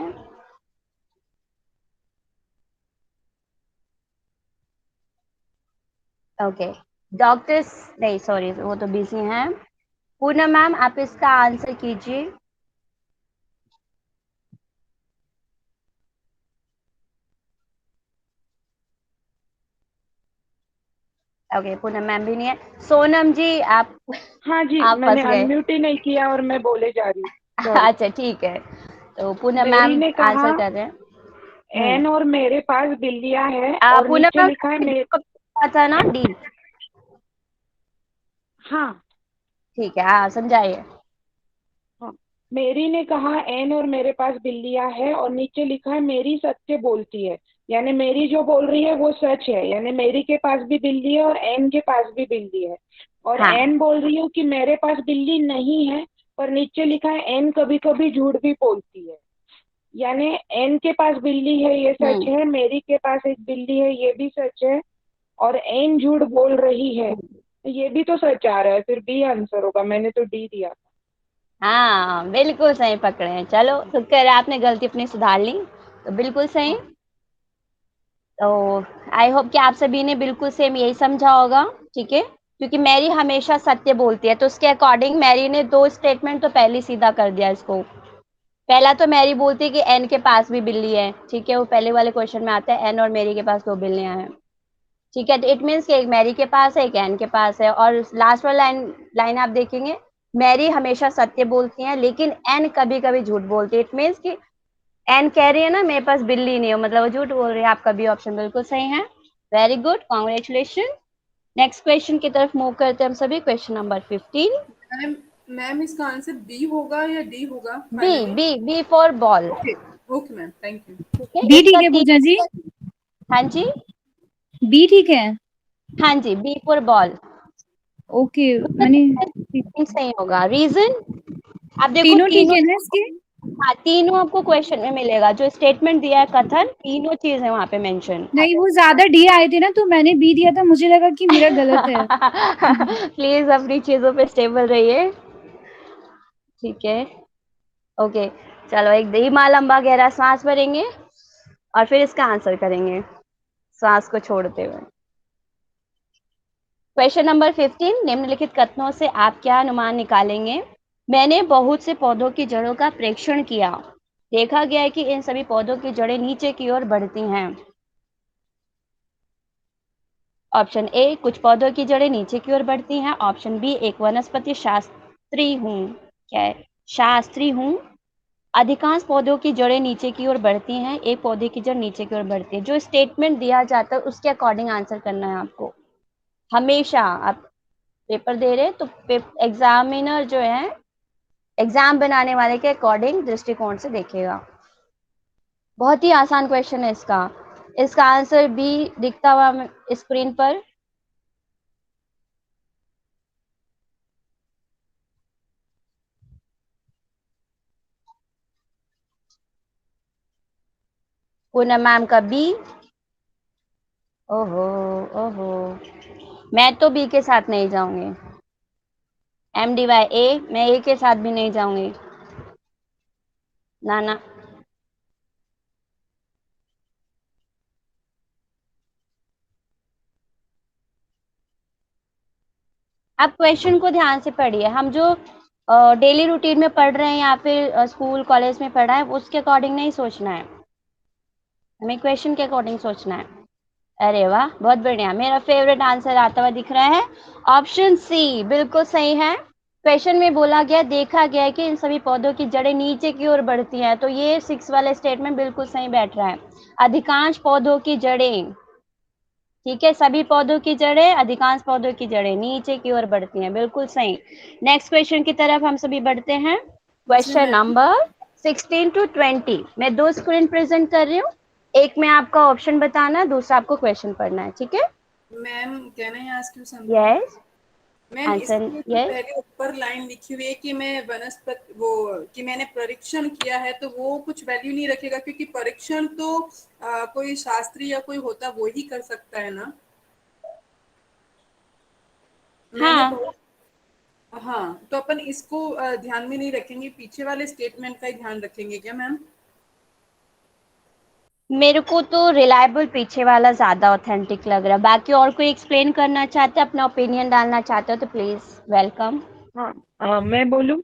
ओके, डॉक्टर्स नहीं, सॉरी वो तो बिजी हैं। पूनम मैम आप इसका आंसर कीजिए। ओके, पूनम मैम भी नहीं है। सोनम जी आप हाँ जी, आप मैंने फंस गए। अनम्यूट ही नहीं किया और मैं बोले जा रही हूँ। अच्छा ठीक है, तो पूनम मेरी मैम ने कहा आंसर कर रहे हैं। एन और मेरे पास बिल्लियां हैं और पूनम नीचे मैम लिखा है मेरे। था ना डी? हाँ ठीक है, हाँ समझाइए। हाँ, मेरी ने कहा एन और मेरे पास बिल्लियां है और नीचे लिखा है मेरी सत्य बोलती है। यानी मेरी जो बोल रही है वो सच है, यानी मेरी के पास भी बिल्ली है और एन के पास भी बिल्ली है। और हाँ। एन बोल रही हूँ कि मेरे पास बिल्ली नहीं है, पर नीचे लिखा है एन कभी कभी झूठ भी बोलती है। यानी एन के पास बिल्ली है ये सच है, मेरी के पास एक बिल्ली है ये भी सच है, और एन झूठ बोल रही है ये भी तो सच आ रहा है। फिर बी आंसर होगा, मैंने तो डी दिया था। हाँ बिल्कुल सही पकड़े हैं। चलो शुक्र है आपने गलती अपनी सुधार ली, तो बिल्कुल सही। तो आई होप कि आप सभी ने बिल्कुल सेम यही समझा होगा, ठीक है, क्योंकि मैरी हमेशा सत्य बोलती है, तो उसके अकॉर्डिंग मैरी ने 2 स्टेटमेंट तो पहले सीधा कर दिया इसको। पहला तो मैरी बोलती है कि एन के पास भी बिल्ली है, ठीक है, वो पहले वाले क्वेश्चन में आता है एन और मैरी के पास 2 बिल्लियां हैं, ठीक है। तो इट मीन्स कि एक मैरी के पास है, एक एन के पास है। और लास्ट वाला लाइन आप देखेंगे, मैरी हमेशा सत्य बोलती है लेकिन एन कभी कभी झूठ बोलती है। इट मीन्स कि एन कह रही है ना मेरे पास बिल्ली नहीं हो, मतलब वो झूठ बोल रही है। आपका भी ऑप्शन बिल्कुल सही है। Very good, congratulation. Next question की तरफ मूव करते हैं हम सभी। Question number 15। मैम इसका आंसर बी होगा या डी होगा? B for ball. Okay ma'am, thank you. ठीक है, बी इसका ठीक है पूजा जी? हाँ जी, बी ठीक है? हाँ जी, बी फॉर बॉल। ओके, मैंने सही होगा। रीजन, आप देखो तीनों ठीक तीनों, है ना इसके? हाँ तीनों आपको क्वेश्चन में मिलेगा, जो स्टेटमेंट दिया है कथन, तीनों चीज है वहां पे मेंशन। नहीं, वो ज्यादा डी आए थे ना, तो मैंने बी दिया था, मुझे लगा कि मेरा गलत है। प्लीज अपनी चीजों पे स्टेबल रहिए, ठीक है। ओके, चलो एक धीमा लंबा गहरा सांस भरेंगे और फिर इसका आंसर करेंगे सांस को छोड़ते हुए। क्वेश्चन नंबर 15, निम्नलिखित कथनों से आप क्या अनुमान निकालेंगे? मैंने बहुत से पौधों की जड़ों का प्रेक्षण किया, देखा गया है कि इन सभी पौधों की जड़ें नीचे की ओर बढ़ती हैं। ऑप्शन ए, कुछ पौधों की जड़ें नीचे की ओर बढ़ती हैं। ऑप्शन बी, एक वनस्पति शास्त्री हूँ, क्या है, शास्त्री हूँ, अधिकांश पौधों की जड़ें नीचे की ओर बढ़ती हैं, एक पौधे की जड़ नीचे की ओर बढ़ती है। जो स्टेटमेंट दिया जाता है उसके अकॉर्डिंग आंसर करना है आपको। हमेशा आप पेपर दे रहे तो एग्जामिनर जो है, एग्जाम बनाने वाले के अकॉर्डिंग दृष्टिकोण से देखेगा। बहुत ही आसान क्वेश्चन है इसका। इसका आंसर बी दिखता हुआ स्क्रीन पर। पूनम मैम का बी। ओहो, ओहो, मैं तो बी के साथ नहीं जाऊंगी। MDY ए, मैं ए के साथ भी नहीं जाऊंगी, ना ना। आप क्वेश्चन को ध्यान से पढ़िए। हम जो डेली रूटीन में पढ़ रहे हैं या फिर स्कूल कॉलेज में पढ़ा है उसके अकॉर्डिंग नहीं सोचना है, हमें क्वेश्चन के अकॉर्डिंग सोचना है। अरे वाह, बहुत बढ़िया, मेरा फेवरेट आंसर आता हुआ दिख रहा है। ऑप्शन सी बिल्कुल सही है। क्वेश्चन में बोला गया, देखा गया है कि इन सभी पौधों की जड़ें नीचे की ओर बढ़ती हैं, तो ये 6 वाला स्टेटमेंट बिल्कुल सही बैठ रहा है। अधिकांश पौधों की जड़ें, ठीक है, सभी पौधों की जड़ें, अधिकांश पौधों की जड़ें नीचे की ओर बढ़ती हैं, बिल्कुल सही। नेक्स्ट क्वेश्चन की तरफ हम सभी बढ़ते हैं। क्वेश्चन नंबर 16 to 20, मैं 2 स्क्रीन प्रेजेंट कर रही हूँ, एक में आपका ऑप्शन बताना है, दूसरा आपको क्वेश्चन पढ़ना है, ठीक है। Ma'am can I ask you something? Yes, ma'am answer इसमें तो यस। पहले ऊपर लाइन लिखी हुई है कि मैं वनस्पति वो कि मैंने परीक्षण किया है, तो वो कुछ वैल्यू नहीं रखेगा, क्योंकि परीक्षण तो कोई शास्त्री या कोई होता वो ही कर सकता है ना। मैंने हाँ, बहुत, हाँ, तो अपन इसको ध्यान में नहीं रखेंगे, पीछे वाले स्टेटमेंट का ही ध्यान रखेंगे क्या मैम? मेरे को तो रिलायबल पीछे वाला ज्यादा ऑथेंटिक लग रहा है। बाकी और कोई एक्सप्लेन करना चाहते हैं, अपना ओपिनियन डालना चाहते हो तो प्लीज वेलकम। हाँ, मैं बोलूं?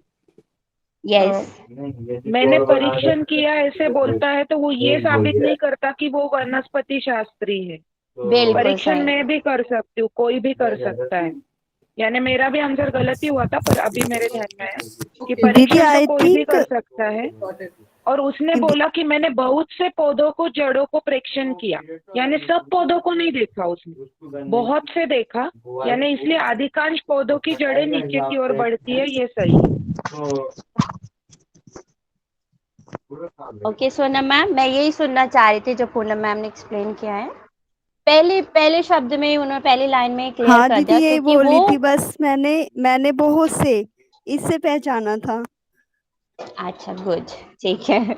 यस, मैंने परीक्षण किया ऐसे बोलता है तो वो ये साबित नहीं करता कि वो वनस्पति शास्त्री है। बिल्कुल परीक्षण सही। मैं भी कर सकती हूँ, कोई भी कर सकता है। यानी मेरा भी आंसर गलत ही हुआ था, पर अभी मेरे ध्यान में है कि दीदी परीक्षण तो आई कोई भी थिंक कर सकता है। और उसने बोला कि मैंने बहुत से पौधों को जड़ों को प्रेक्षण किया, यानी सब पौधों को नहीं देखा उसने, बहुत से देखा, यानी इसलिए अधिकांश पौधों की जड़ें नीचे की ओर बढ़ती है, ये सही है। ओके सोनम मैम, मैं यही सुनना चाह रही थी जो पूनम मैम ने एक्सप्लेन किया है। पहले शब्द में ही उन्होंने पहली लाइन में क्लियर हाँ कर दीदी दिया, यही क्योंकि बोल वो रही थी, बस मैंने बहुत से इससे पहचाना था। अच्छा गुड, ठीक है,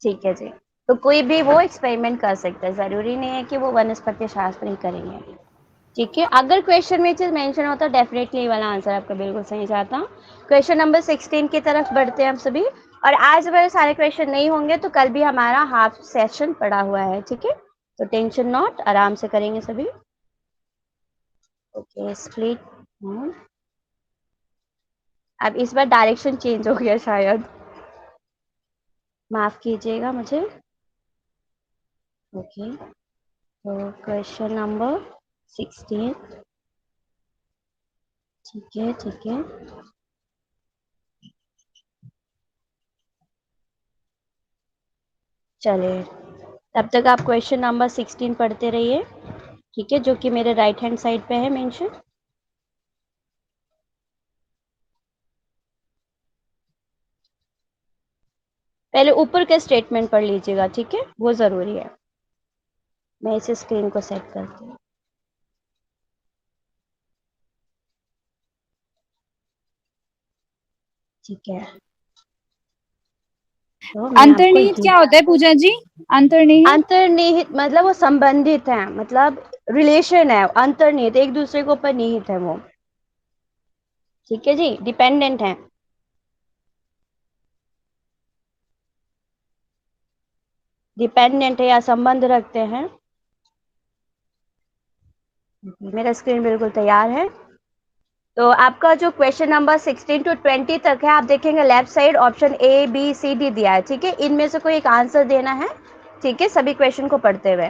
ठीक है जी। तो कोई भी वो एक्सपेरिमेंट कर सकता है, जरूरी नहीं है कि वो वनस्पति शास्त्र ही करेंगे, ठीक है। अगर क्वेश्चन में चीज मेंशन होता डेफिनेटली वाला आंसर आपका बिल्कुल सही जाता। क्वेश्चन नंबर 16 की तरफ बढ़ते हैं हम सभी। और आज अगर सारे क्वेश्चन नहीं होंगे तो कल भी हमारा हाफ सेशन पड़ा हुआ है, ठीक है, तो टेंशन नॉट, आराम से करेंगे सभी। Okay, split. अब इस बार डायरेक्शन चेंज हो गया शायद, माफ कीजिएगा मुझे। ओके, तो क्वेश्चन नंबर 16, ठीक है, ठीक है। चलिए, तब तक आप क्वेश्चन नंबर 16 पढ़ते रहिए, ठीक है, जो कि मेरे राइट हैंड साइड पे है मेंशन। पहले ऊपर का स्टेटमेंट पढ़ लीजिएगा, ठीक है, वो जरूरी है। मैं इस स्क्रीन को सेट करती हूँ। ठीक है, तो मैं आपको अंतर्निहित क्या होता है पूजा जी? अंतर्निहित अंतर्निहित मतलब वो संबंधित है, मतलब रिलेशन है। अंतर्निहित एक दूसरे के ऊपर निहित है वो, ठीक है जी, डिपेंडेंट है। डिपेंडेंट है या संबंध रखते हैं। मेरा स्क्रीन बिल्कुल तैयार है। तो आपका जो क्वेश्चन नंबर 16 to 20 तक है, आप देखेंगे left side option A B C D दिया है, ठीक है। इनमें से कोई एक आंसर देना है, ठीक है, सभी क्वेश्चन को पढ़ते हुए।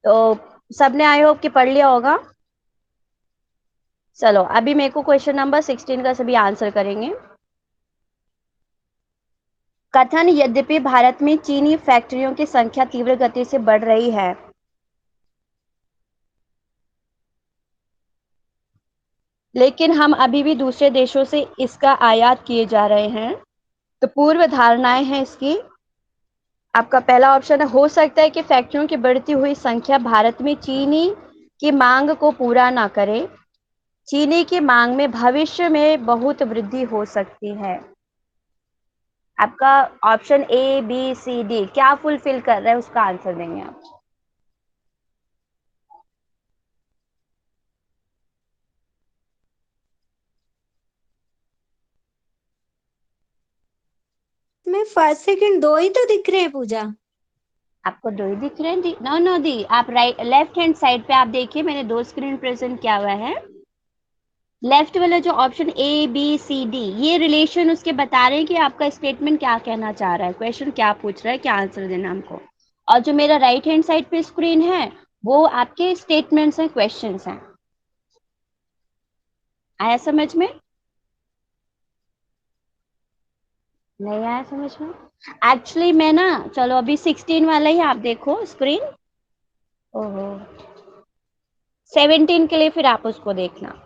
तो सबने आई होप कि पढ़ लिया होगा। चलो अभी मेरे को क्वेश्चन नंबर 16 का सभी आंसर करेंगे। कथन, यद्यपि भारत में चीनी फैक्ट्रियों की संख्या तीव्र गति से बढ़ रही है, लेकिन हम अभी भी दूसरे देशों से इसका आयात किए जा रहे हैं। तो पूर्व धारणाएं हैं इसकी। आपका पहला ऑप्शन है, हो सकता है कि फैक्ट्रियों की बढ़ती हुई संख्या भारत में चीनी की मांग को पूरा ना करे। चीनी की मांग में भविष्य में बहुत वृद्धि हो सकती है। आपका option A B C D क्या फुलफिल कर रहा है, उसका आंसर देंगे आप। मैं फर्स्ट सेकंड दो ही तो दिख रहे हैं पूजा। आपको दो ही दिख रहे हैं? नो नो दी, आप राइट लेफ्ट हैंड साइड पे आप देखिए, मैंने दो स्क्रीन प्रेजेंट किया हुआ है। लेफ्ट वाला जो option A B C D, ये रिलेशन उसके बता रहे हैं कि आपका स्टेटमेंट क्या कहना चाह रहा है, क्वेश्चन क्या पूछ रहा है, क्या आंसर देना हमको। और जो मेरा राइट हैंड साइड पे स्क्रीन है, वो आपके स्टेटमेंट्स हैं, क्वेश्चंस हैं। आया समझ में? नहीं आया समझ में? एक्चुअली मैं ना, चलो अभी 16 वाला ही आप देखो स्क्रीन। ओहो, 17 के लिए फिर आप उसको देखना।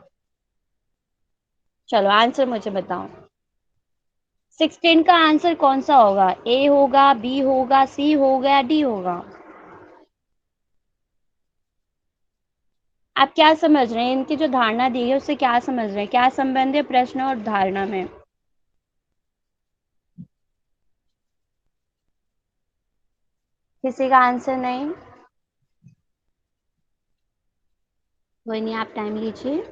चलो आंसर मुझे बताओ, 16 का आंसर कौन सा होगा? A होगा, B होगा, C होगा या D होगा? आप क्या समझ रहे हैं? इनकी जो धारणा दी है उससे क्या समझ रहे हैं? क्या संबंध है प्रश्न और धारणा में? किसी का आंसर नहीं? कोई नहीं, आप टाइम लीजिए।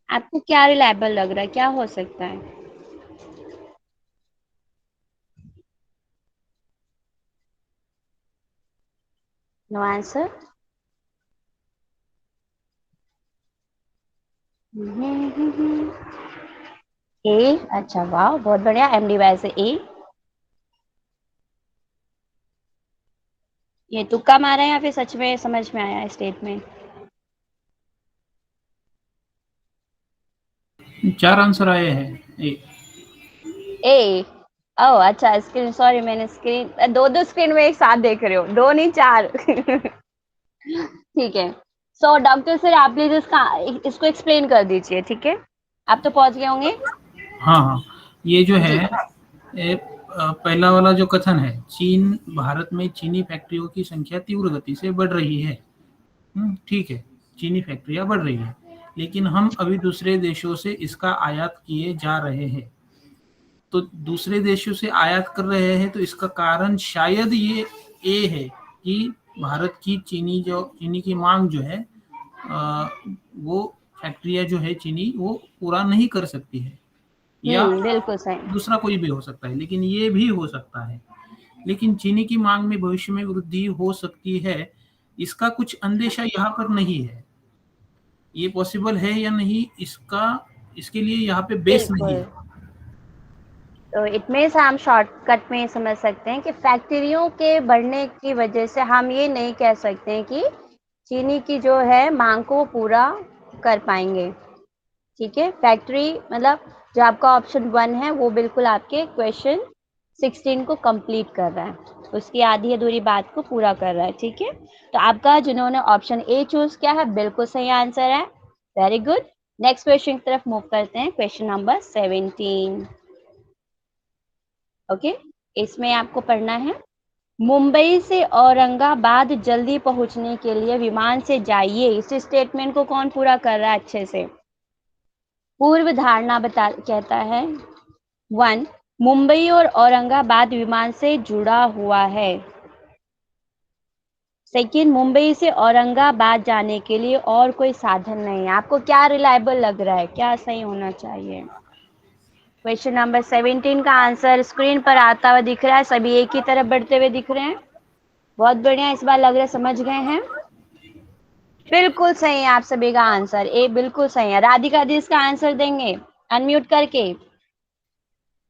आपको क्या रिलायबल लग रहा है, क्या हो सकता है? No answer. ए, अच्छा वाह, बहुत बढ़िया, एम डी वाई से ए। ये तुक्का मारा है या फिर सच में समझ में आया स्टेटमेंट? 4 आंसर आए हैं। ए, ओ अच्छा, स्क्रीन, सॉरी मैंने स्क्रीन दो स्क्रीन में एक साथ देख रहे हो, दो नहीं चार। ठीक है। सो डॉक्टर सर आप प्लीज इसको एक्सप्लेन कर दीजिए, ठीक है, आप तो पहुंच गए होंगे। हाँ हाँ, ये जो है जी। पहला वाला जो कथन है, चीन भारत में चीनी फैक्ट्रियों की संख्या तीव्र गति से बढ़ रही है। ठीक है, चीनी फैक्ट्रियां बढ़ रही है, लेकिन हम अभी दूसरे देशों से इसका आयात किए जा रहे हैं। तो दूसरे देशों से आयात कर रहे हैं, तो इसका कारण शायद ये है कि भारत की चीनी की मांग जो है, वो फैक्ट्रियां जो है चीनी वो पूरा नहीं कर सकती है, या बिल्कुल सही। दूसरा कोई भी हो सकता है, लेकिन ये भी हो सकता है। लेकिन चीनी की मांग में भविष्य में वृद्धि हो सकती है, इसका कुछ अंदेशा यहाँ पर नहीं है। ये पॉसिबल है या नहीं, इसके लिए यहाँ पे बेस नहीं बिल्कुल। है। तो इट मीन्स हम शॉर्टकट में समझ सकते हैं कि फैक्ट्रियों के बढ़ने की वजह से हम ये नहीं कह सकते हैं कि चीनी की जो है मांग को पूरा कर पाएंगे, ठीक है। फैक्ट्री मतलब जो आपका ऑप्शन 1 है वो बिल्कुल आपके क्वेश्चन 16 को कंप्लीट कर रहा है, उसकी आधी अधूरी बात को पूरा कर रहा है, ठीक है। तो आपका जिन्होंने ऑप्शन A चूज किया है बिल्कुल सही आंसर है। Very good. नेक्स्ट क्वेश्चन की तरफ मूव करते हैं, क्वेश्चन नंबर 17। ओके, इसमें आपको पढ़ना है, मुंबई से औरंगाबाद जल्दी पहुंचने के लिए विमान से जाइए। इस स्टेटमेंट को कौन पूरा कर रहा है अच्छे से? पूर्व धारणा कहता है 1, मुंबई और औरंगाबाद विमान से जुड़ा हुआ है। सेकेंड, मुंबई से औरंगाबाद जाने के लिए और कोई साधन नहीं है। आपको क्या रिलायबल लग रहा है, क्या सही होना चाहिए? क्वेश्चन नंबर 17 का आंसर स्क्रीन पर आता हुआ दिख रहा है, सभी एक ही तरफ बढ़ते हुए दिख रहे हैं। बहुत बढ़िया, इस बार लग रहा है समझ गए हैं। बिल्कुल सही है आप सभी का आंसर, ए बिल्कुल सही है। राधिका दी इसका आंसर देंगे अनम्यूट करके।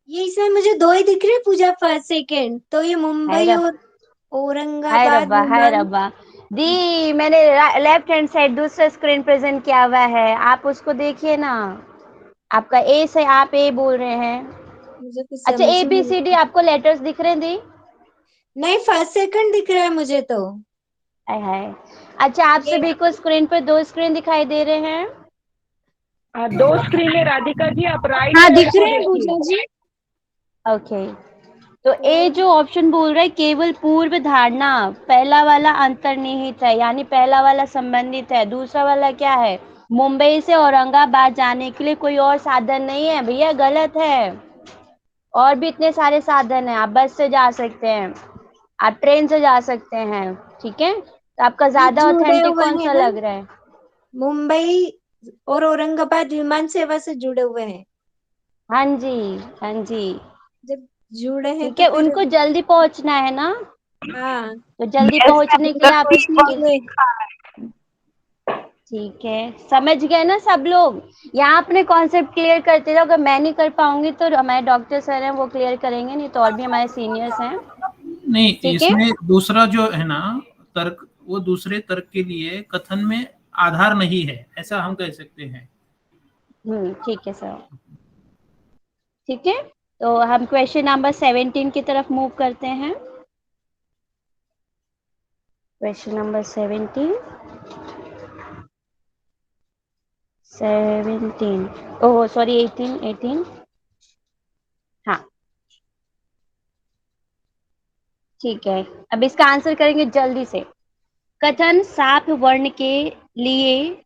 ये इसमें मुझे 2 ही दिख रहे हैं पूजा, फर्स्ट सेकंड, तो ये मुंबई और हाय औरंगाबाद रब्बा, हाय विमान। रब्बा दी, मैंने लेफ्ट हैंड साइड दूसरा स्क्रीन प्रेजेंट किया हुआ है, आप उसको देखिए ना। आपका ए से आप ए बोल रहे हैं। मुझे कुछ अच्छा, समझ ए ही बी नहीं सी डी आता। आपको लेटर्स दिख रहे हैं दी? नहीं, फर्स्ट सेकंड दिख रहा है मुझे तो। है। अच्छा, आप ये सभी को स्क्रीन पर 2 स्क्रीन दिखाई दे रहे हैं? 2 स्क्रीन है राधिका जी, आप राइट हाँ साइड दिख को रहे हैं देखिए। पूजा जी। ओके, तो ए जो ऑप्शन बोल रहा है केवल पूर्व धारणा, पहला वाला अंतर्निहित है, यानी पहला वाला संबंधित है। दूसरा वाला क्या है? मुंबई से औरंगाबाद जाने के लिए कोई और साधन नहीं है। भैया गलत है, और भी इतने सारे साधन हैं। आप बस से जा सकते हैं, आप ट्रेन से जा सकते हैं, ठीक है। तो आपका ये ज्यादा जुड़े ऑथेंटिक हुए कौन हैं सा ना, लग रहा है? मुंबई और औरंगाबाद विमान सेवा से जुड़े हुए हैं। हाँ जी, हाँ जी, जब जुड़े हैं ठीक तो है। फिर उनको जल्दी पहुंचना है ना, हाँ, तो जल्दी पहुंचने के लिए आप पहुंचने के लिए। ठीक है, समझ गए ना सब लोग? यहाँ अपने कॉन्सेप्ट क्लियर करते जाओ। अगर मैं नहीं कर पाऊंगी तो हमारे डॉक्टर सर हैं, वो क्लियर करेंगे, नहीं तो और भी हमारे सीनियर्स हैं, नहीं, ठीक है। इसमें दूसरा जो है ना तर्क, वो दूसरे तर्क के लिए कथन में आधार नहीं है, ऐसा हम कह सकते हैं। ठीक है सर, ठीक है। तो हम क्वेश्चन नंबर 17 की तरफ मूव करते हैं। क्वेश्चन नंबर 17, ओह सॉरी 18, हाँ ठीक है। अब इसका आंसर करेंगे जल्दी से। कथन साफ वर्ण के लिए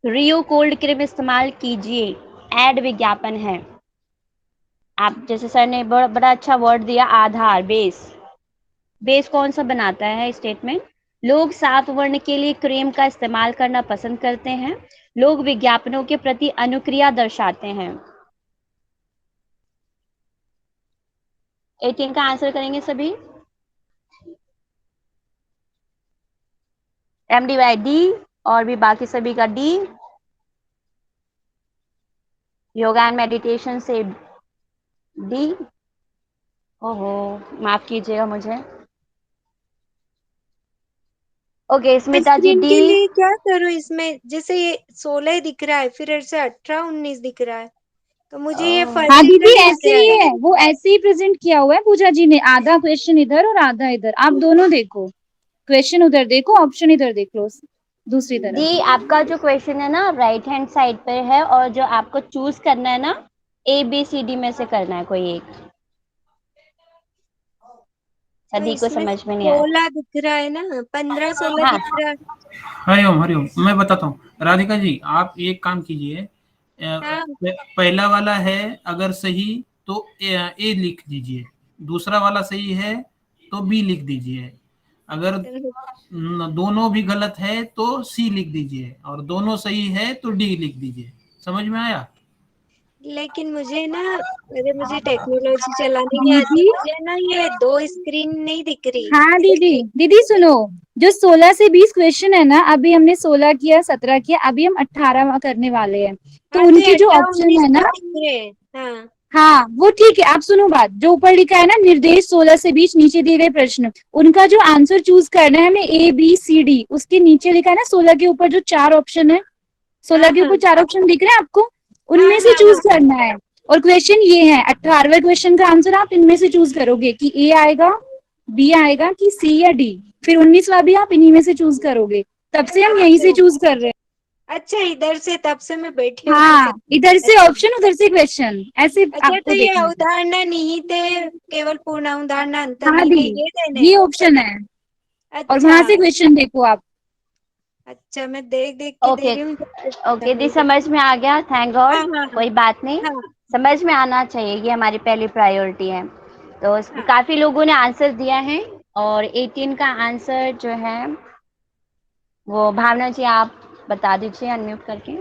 रियो कोल्ड क्रीम इस्तेमाल कीजिए, एड विज्ञापन है। आप जैसे सर ने बड़ा अच्छा वर्ड दिया, आधार, बेस। बेस कौन सा बनाता है स्टेटमेंट? लोग साफ वर्ण के लिए क्रीम का इस्तेमाल करना पसंद करते हैं। लोग विज्ञापनों के प्रति अनुक्रिया दर्शाते हैं। 18 का आंसर करेंगे सभी। MD बाय डी, और भी बाकी सभी का डी। योगा एंड मेडिटेशन से डी। ओहो, माफ कीजिएगा मुझे। ओके, स्मिता जी स्क्रीन डी। के लिए क्या करूं इसमें? जैसे ये 16 दिख रहा है, फिर ऐसे 18 19 दिख रहा है, तो मुझे ये फर्स्ट हाँ दीदी सेकंड दिख ऐसे रहा ही है। है, वो ऐसे ही प्रेजेंट किया हुआ है पूजा जी ने, आधा क्वेश्चन इधर और आधा इधर। आप दोनों देखो, क्वेश्चन उधर देखो, ऑप्शन इधर देख लो दूसरी तरफ। दी, आपका जो क्वेश्चन है ना राइट हैंड साइड पे है, और जो आपको चूज करना है ना, ABCD में से करना है कोई एक। तो सदी को इसमें समझ में नहीं आया। 16 दिख रहा है ना, 15 16 हाँ, दिख रहा है। हरिओम हरिओम, मैं बताता हूँ राधिका जी, आप एक काम कीजिए, हाँ, पहला वाला है अगर सही तो ए लिख दीजिए, दूसरा वाला सही है तो बी लिख दीजिए, अगर दोनों भी गलत है तो सी लिख दीजिए, और दोनों सही है तो डी लिख दीजिए। समझ में आया? लेकिन मुझे ना, अरे मुझे टेक्नोलॉजी चलानी नहीं आती, दीदी, मुझे ना ये 2 स्क्रीन नहीं दिख रही। हाँ दीदी, दीदी सुनो, जो 16 से 20 क्वेश्चन है ना, अभी हमने 16 किया, 17 किया, अभी हम 18 करने वाले हैं। तो हाँ, तो उनके जो 18 ऑप्शन 19 है ना, तो दिख रहे हैं। हाँ हाँ वो ठीक है। आप सुनो बात, जो ऊपर लिखा है ना निर्देश 16 से 20, नीचे दिए गए प्रश्न, उनका जो आंसर चूज करना है हमें ABCD, उसके नीचे लिखा है ना 16 के ऊपर जो 4 ऑप्शन है, 16 के ऊपर 4 ऑप्शन दिख रहे हैं आपको, उनमें से चूज करना है। और क्वेश्चन ये है, 18वें क्वेश्चन का आंसर आप इनमें से चूज करोगे कि ए आएगा, बी आएगा कि सी या डी। फिर 19वां भी आप इन्हीं में से चूज करोगे, तब से हम यहीं से चूज कर रहे हैं। अच्छा, इधर से तब से मैं बैठी हूँ तो हाँ, सब। इधर से अच्छा ऑप्शन उधर से क्वेश्चन, ऐसे अच्छा, तो आपको ये देखना है। उदाहरण निहित है, केवल पूर्ण उदाहरण हाँ अंतर्निहित है, दी, ये देने ये हैं? ऑप्शन है, और अच्छा वहां से क्वेश्चन देखो आप। अच्छा, मैं देख देख के दे ओके, रही हूँ। ओके दी, समझ में आ गया, थैंक गॉड। हाँ हाँ कोई बात नहीं, हाँ समझ में आना चाहिए, ये हमारी पहली प्रायोरिटी है। तो हाँ काफी लोगों ने आंसर दिया है, और 18 का आंसर जो है वो भावना जी आप बता दीजिए अनम्यूट करके।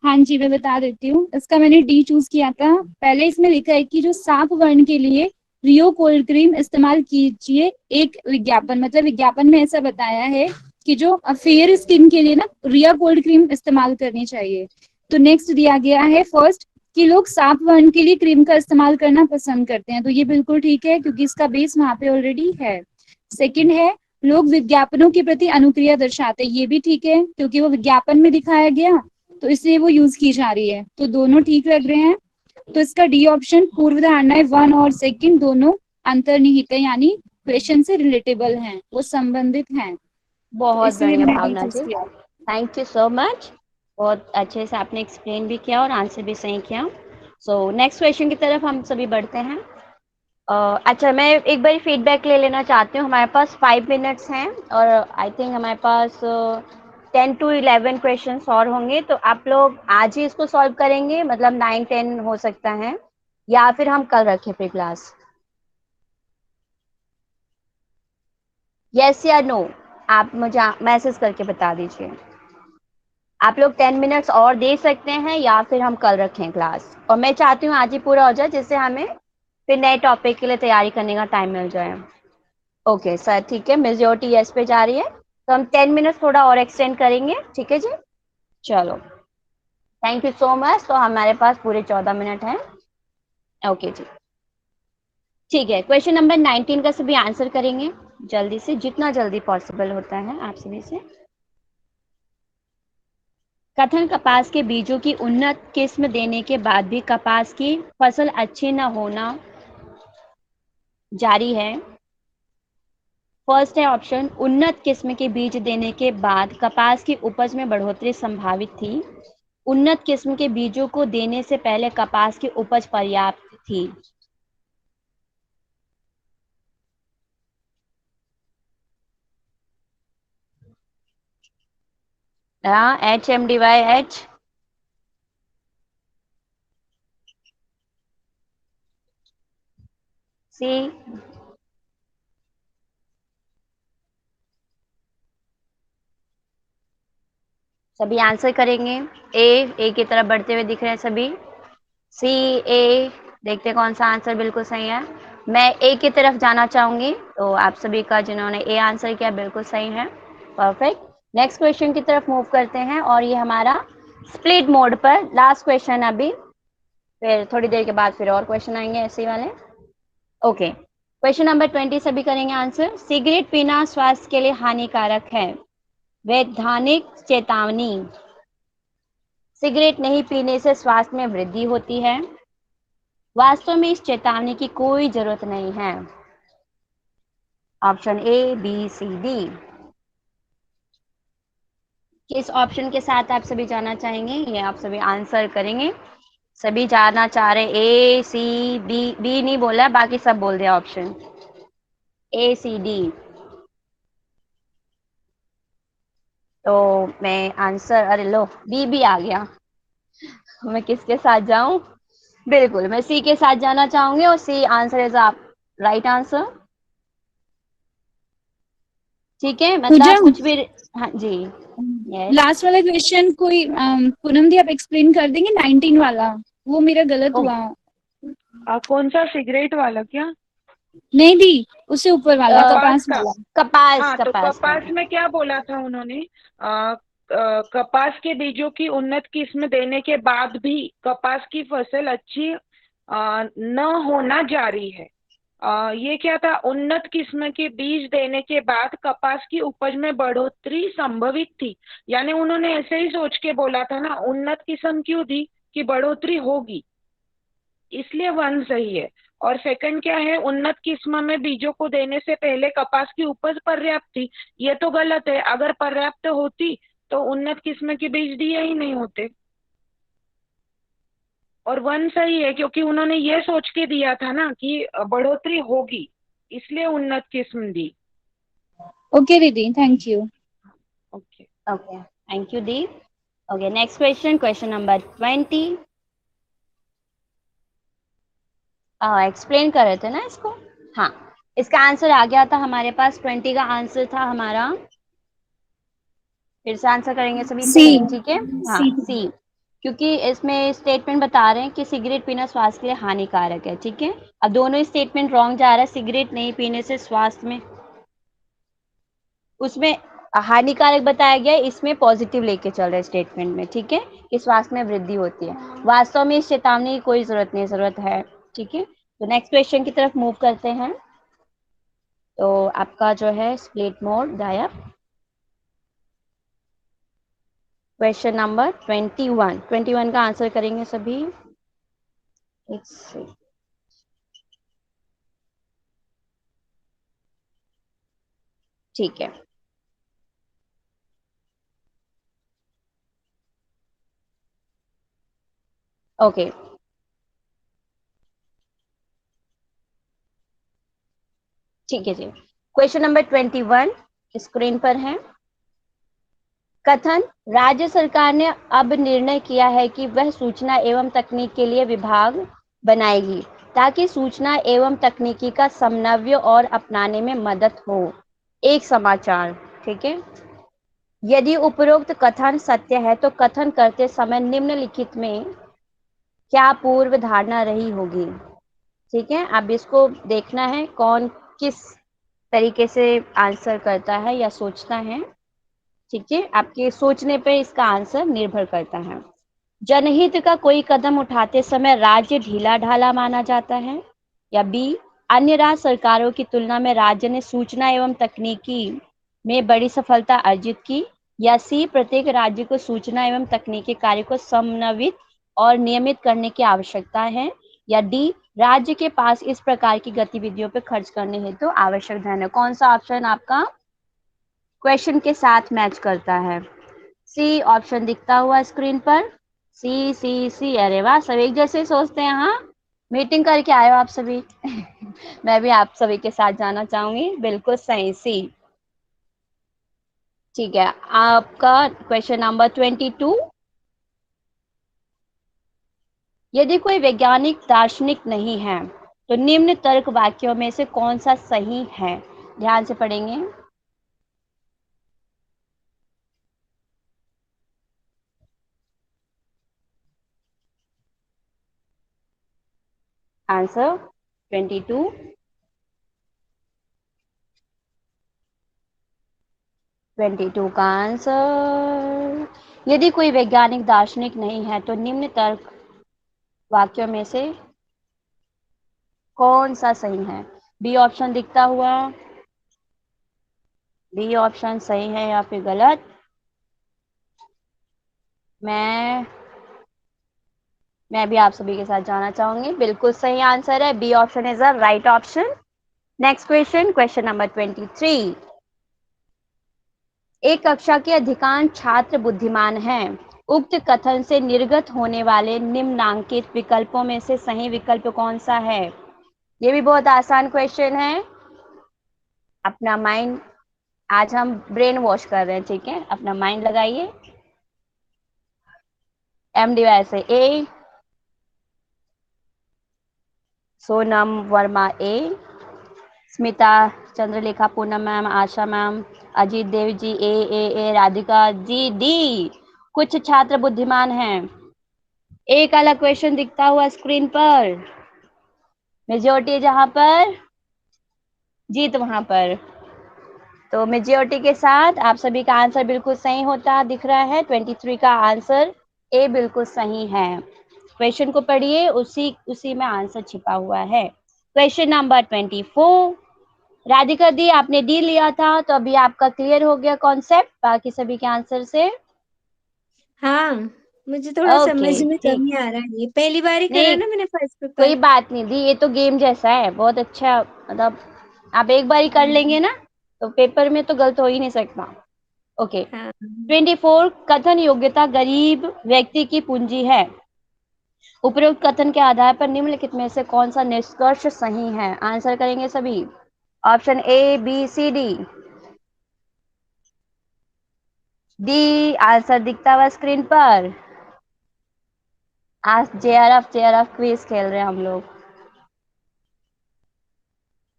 हाँ जी, मैं बता देती हूँ। इसका मैंने डी चूज किया था। पहले इसमें लिखा है कि जो साफ वर्ण के लिए रियो कोल्ड क्रीम इस्तेमाल कीजिए, एक विज्ञापन, मतलब विज्ञापन में ऐसा बताया है कि जो फेयर स्किन के लिए ना रिया कोल्ड क्रीम इस्तेमाल करनी चाहिए। तो नेक्स्ट दिया गया है फर्स्ट, कि लोग साफ वर्ण के लिए क्रीम का इस्तेमाल करना पसंद करते हैं। तो ये बिल्कुल ठीक है, क्योंकि इसका बेस वहां पे ऑलरेडी है। सेकंड है, लोग विज्ञापनों के प्रति अनुक्रिया दर्शाते हैं। ये भी ठीक है, क्योंकि वो विज्ञापन में दिखाया गया तो इसलिए वो यूज की जा रही है। तो दोनों ठीक लग रहे हैं। तो इसका डी ऑप्शन, पूर्व धारणाएं वन और सेकंड दोनों अंतर्निहित है, यानी क्वेश्चन से रिलेटेबल हैं, वो संबंधित हैं। तो बहुत इसलिए बढ़िया मैंने डी भावना चूज जी, किया। Thank you so much. बहुत अच्छे से आपने एक्सप्लेन भी किया और आंसर भी सही किया। सो नेक्स्ट क्वेश्चन की तरफ हम सभी बढ़ते हैं। अच्छा, मैं एक बार फीडबैक ले लेना चाहती हूँ। हमारे पास 5 मिनट्स हैं, और आई थिंक हमारे पास 10 to 11 क्वेश्चंस और होंगे। तो आप लोग आज ही इसको सॉल्व करेंगे, मतलब 9-10 हो सकता है, या फिर हम कल रखें फिर क्लास? यस या नो, आप मुझे मैसेज करके बता दीजिए। आप लोग 10 मिनट्स और दे सकते हैं, या फिर हम कल रखें क्लास? और मैं चाहती हूँ आज ही पूरा हो जाए, जिससे हमें फिर नए टॉपिक के लिए तैयारी करने का टाइम मिल जाए। ओके सर, ठीक है, मेजोरिटी यस पे जा रही है, तो हम 10 मिनट्स थोड़ा और एक्सटेंड करेंगे, ठीक है जी। चलो, थैंक यू सो मच। तो हमारे पास पूरे 14 मिनट हैं। ओके जी, ठीक है। क्वेश्चन नंबर 19 का सभी आंसर करेंगे जल्दी से, जितना जल्दी पॉसिबल होता है आप सभी से। कथन कपास के बीजों की उन्नत किस्म देने के बाद भी कपास की फसल अच्छी न होना जारी है। फर्स्ट है ऑप्शन, उन्नत किस्म के बीज देने के बाद कपास की उपज में बढ़ोतरी संभावित थी। उन्नत किस्म के बीजों को देने से पहले कपास की उपज पर्याप्त थी। HMDYH, सी, सभी आंसर करेंगे। ए की तरफ बढ़ते हुए दिख रहे हैं सभी। सी, ए, देखते कौन सा आंसर बिल्कुल सही है। मैं ए की तरफ जाना चाहूंगी, तो आप सभी का जिन्होंने ए आंसर किया बिल्कुल सही है। परफेक्ट। नेक्स्ट क्वेश्चन की तरफ मूव करते हैं, और ये हमारा स्प्लिट मोड पर लास्ट क्वेश्चन अभी, फिर थोड़ी देर के बाद फिर और क्वेश्चन आएंगे ऐसे वाले। ओके, क्वेश्चन नंबर 20 सभी करेंगे आंसर। सिगरेट पीना स्वास्थ्य के लिए हानिकारक है, वैधानिक चेतावनी। सिगरेट नहीं पीने से स्वास्थ्य में वृद्धि होती है। वास्तव में इस चेतावनी की कोई जरूरत नहीं है। Option A, B, C, D. किस ऑप्शन के साथ आप सभी जाना चाहेंगे, ये आप सभी आंसर करेंगे। सभी जाना चाह रहे ए, सी, बी। बी नहीं बोला, बाकी सब बोल दिया ऑप्शन ए, सी, डी। तो मैं आंसर, अरे लो, बी भी आ गया। मैं किसके साथ जाऊं? बिल्कुल, मैं सी के साथ जाना चाहूंगी, और सी आंसर इज आप राइट आंसर। ठीक है, पूजा, मतलब कुछ भी। हाँ जी, यस। लास्ट वाला क्वेश्चन कोई पूनम दी आप एक्सप्लेन कर देंगे? 19 वाला, वो मेरा गलत हुआ। कौन सा सिगरेट वाला क्या? नहीं दी, उससे ऊपर वाला कपास कपास का। वाला। कपास, हाँ, तो कपास का। कपास में क्या बोला था उन्होंने? कपास के बीजों की उन्नत किस्म देने के बाद भी कपास की फसल अच्छी न होना जारी है। ये क्या था? उन्नत किस्म के बीज देने के बाद कपास की उपज में बढ़ोतरी संभवित थी। यानी उन्होंने ऐसे ही सोच के बोला था ना, उन्नत किस्म क्यों दी? कि बढ़ोतरी होगी, इसलिए वन सही है। और सेकंड क्या है? उन्नत किस्म में बीजों को देने से पहले कपास की उपज पर्याप्त थी। ये तो गलत है। अगर पर्याप्त होती तो उन्नत किस्म के बीज दिए ही नहीं होते। और 1 सही है क्योंकि उन्होंने ये सोच के दिया था ना कि बढ़ोतरी होगी, इसलिए उन्नत किस्म दी। ओके दीदी, thank you. Okay Okay, thank you, Deep. Okay, next question, question number 20. Explain कर रहे थे ना इसको। हाँ, इसका आंसर आ गया था हमारे पास। 20 का आंसर था हमारा, फिर से आंसर करेंगे सभी सी। सी, ठीक है। हाँ सी, क्योंकि इसमें स्टेटमेंट बता रहे हैं कि सिगरेट पीना स्वास्थ्य के लिए हानिकारक है, ठीक है। अब दोनों स्टेटमेंट रॉन्ग जा रहा है। सिगरेट नहीं पीने से स्वास्थ्य में, उसमें हानिकारक बताया गया है, इसमें पॉजिटिव लेके चल रहे हैं स्टेटमेंट में, ठीक है, कि स्वास्थ्य में वृद्धि होती है। वास्तव में इस चेतावनी की कोई जरूरत नहीं, जरूरत है, ठीक है। तो नेक्स्ट क्वेश्चन की तरफ मूव करते हैं। तो आपका जो है स्प्लिट मोड गायब। क्वेश्चन नंबर 21 का आंसर करेंगे सभी। एक से ठीक है। ओके, ठीक है जी। क्वेश्चन नंबर 21 स्क्रीन पर है। कथन, राज्य सरकार ने अब निर्णय किया है कि वह सूचना एवं तकनीक के लिए विभाग बनाएगी ताकि सूचना एवं तकनीकी का समन्वय और अपनाने में मदद हो। एक समाचार, ठीक है। यदि उपरोक्त कथन सत्य है तो कथन करते समय निम्नलिखित में क्या पूर्व धारणा रही होगी, ठीक है। अब इसको देखना है कौन किस तरीके से आंसर करता है या सोचता है, ठीक है। आपके सोचने पे इसका आंसर निर्भर करता है। जनहित का कोई कदम उठाते समय राज्य ढीला ढाला माना जाता है, या बी, अन्य राज्य सरकारों की तुलना में राज्य ने सूचना एवं तकनीकी में बड़ी सफलता अर्जित की, या सी, प्रत्येक राज्य को सूचना एवं तकनीकी कार्य को समन्वित और नियमित करने की आवश्यकता है, या डी, राज्य के पास इस प्रकार की गतिविधियों पर खर्च करने हेतु तो आवश्यक धन है। कौन सा ऑप्शन आपका क्वेश्चन के साथ मैच करता है? सी ऑप्शन दिखता हुआ स्क्रीन पर। सी सी सी, अरे वाह, सब एक जैसे सोचते हैं। हाँ, मीटिंग करके आए हो आप सभी। मैं भी आप सभी के साथ जाना चाहूंगी। बिल्कुल सही, सी, ठीक है। आपका क्वेश्चन नंबर 22, यदि कोई वैज्ञानिक दार्शनिक नहीं है तो निम्न तर्क वाक्यों में से कौन सा सही है? ध्यान से पढ़ेंगे। आंसर 22, का आंसर, यदि कोई वैज्ञानिक दार्शनिक नहीं है तो निम्न तर्क वाक्यों में से कौन सा सही है? बी ऑप्शन दिखता हुआ। बी ऑप्शन सही है या फिर गलत? मैं भी आप सभी के साथ जाना चाहूंगी। बिल्कुल सही आंसर है, B option is the right option. Next question, question number 23, एक कक्षा के अधिकांश छात्र बुद्धिमान हैं। उक्त कथन से निर्गत होने वाले निम्नांकित विकल्पों में से सही विकल्प कौन सा है? ये भी बहुत आसान क्वेश्चन है। अपना माइंड, आज हम ब्रेन वॉश कर रहे हैं, ठीक है। अपना माइंड लगाइए। एम डिवाइस है ए, सोनम वर्मा ए, स्मिता चंद्रलेखा पूनम मैम, आशा मैम, अजीत देव जी ए, राधिका जी डी। कुछ छात्र बुद्धिमान हैं। एक अलग क्वेश्चन दिखता हुआ स्क्रीन पर। मेजोरिटी जहां पर, जीत वहां पर। तो मेजोरिटी के साथ आप सभी का आंसर बिल्कुल सही होता दिख रहा है। 23 का आंसर ए बिल्कुल सही है। क्वेश्चन को पढ़िए, उसी में आंसर छिपा हुआ है। क्वेश्चन नंबर 24, राधिका दी आपने डी लिया था, तो अभी आपका क्लियर हो गया कॉन्सेप्ट बाकी सभी के आंसर से? हाँ, मुझे थोड़ा समझ ओके, में ठीक। कमी आ रहा है। ये पहली बार ही करा नहीं, ना मैंने फर्स्ट कोई पेपर। बात नहीं दी, ये तो गेम जैसा है, बहुत अच्छा। मतलब आप एक बार ही कर लेंगे ना, तो पेपर में तो गलत हो ही नहीं सकता। ओके। हाँ 24 कथन योग्यता गरीब व्यक्ति की पूंजी है। उपरोक्त कथन के आधार पर निम्नलिखित में से कौन सा निष्कर्ष सही है? आंसर करेंगे सभी। Option A, B, C, D. D answer दिखता हुआ स्क्रीन पर। आज JRF क्विज खेल रहे हैं हम लोग।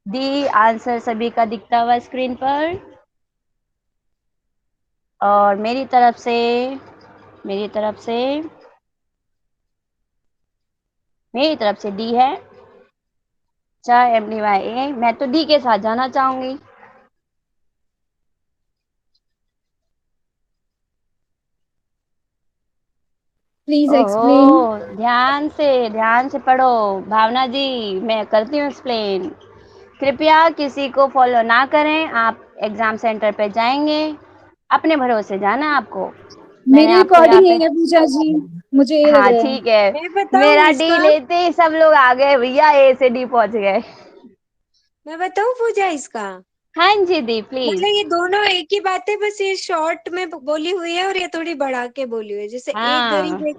डी आंसर सभी का दिखता हुआ स्क्रीन पर। और मेरी तरफ से डी है। चाहे MDYA, मैं तो डी के साथ जाना चाहूंगी। Please explain. ओहो, ध्यान से पढ़ो भावना जी, मैं करती हूँ एक्सप्लेन। कृपया किसी को फॉलो ना करें, आप एग्जाम सेंटर पे जाएंगे, अपने भरोसे जाना है आपको। मैंने मेरे आपको यहाँ अकॉर्डिंग पे, यही है पूजा जी, मुझे ये लग हाँ रहा है। ठीक है, मैं बताऊं मेरा डी इसका, लेते ही सब लोग आ गए भैया, ए से डी पहुंच गए। मैं बताऊं पूजा इसका। हाँ जी दी प्लीज। मतलब ये दोनों एक ही बात है, बस ये शॉर्ट में बोली हुई है और ये थोड़ी बढ़ा के बोली हुई है। जैसे एक हाँ गरीब एक,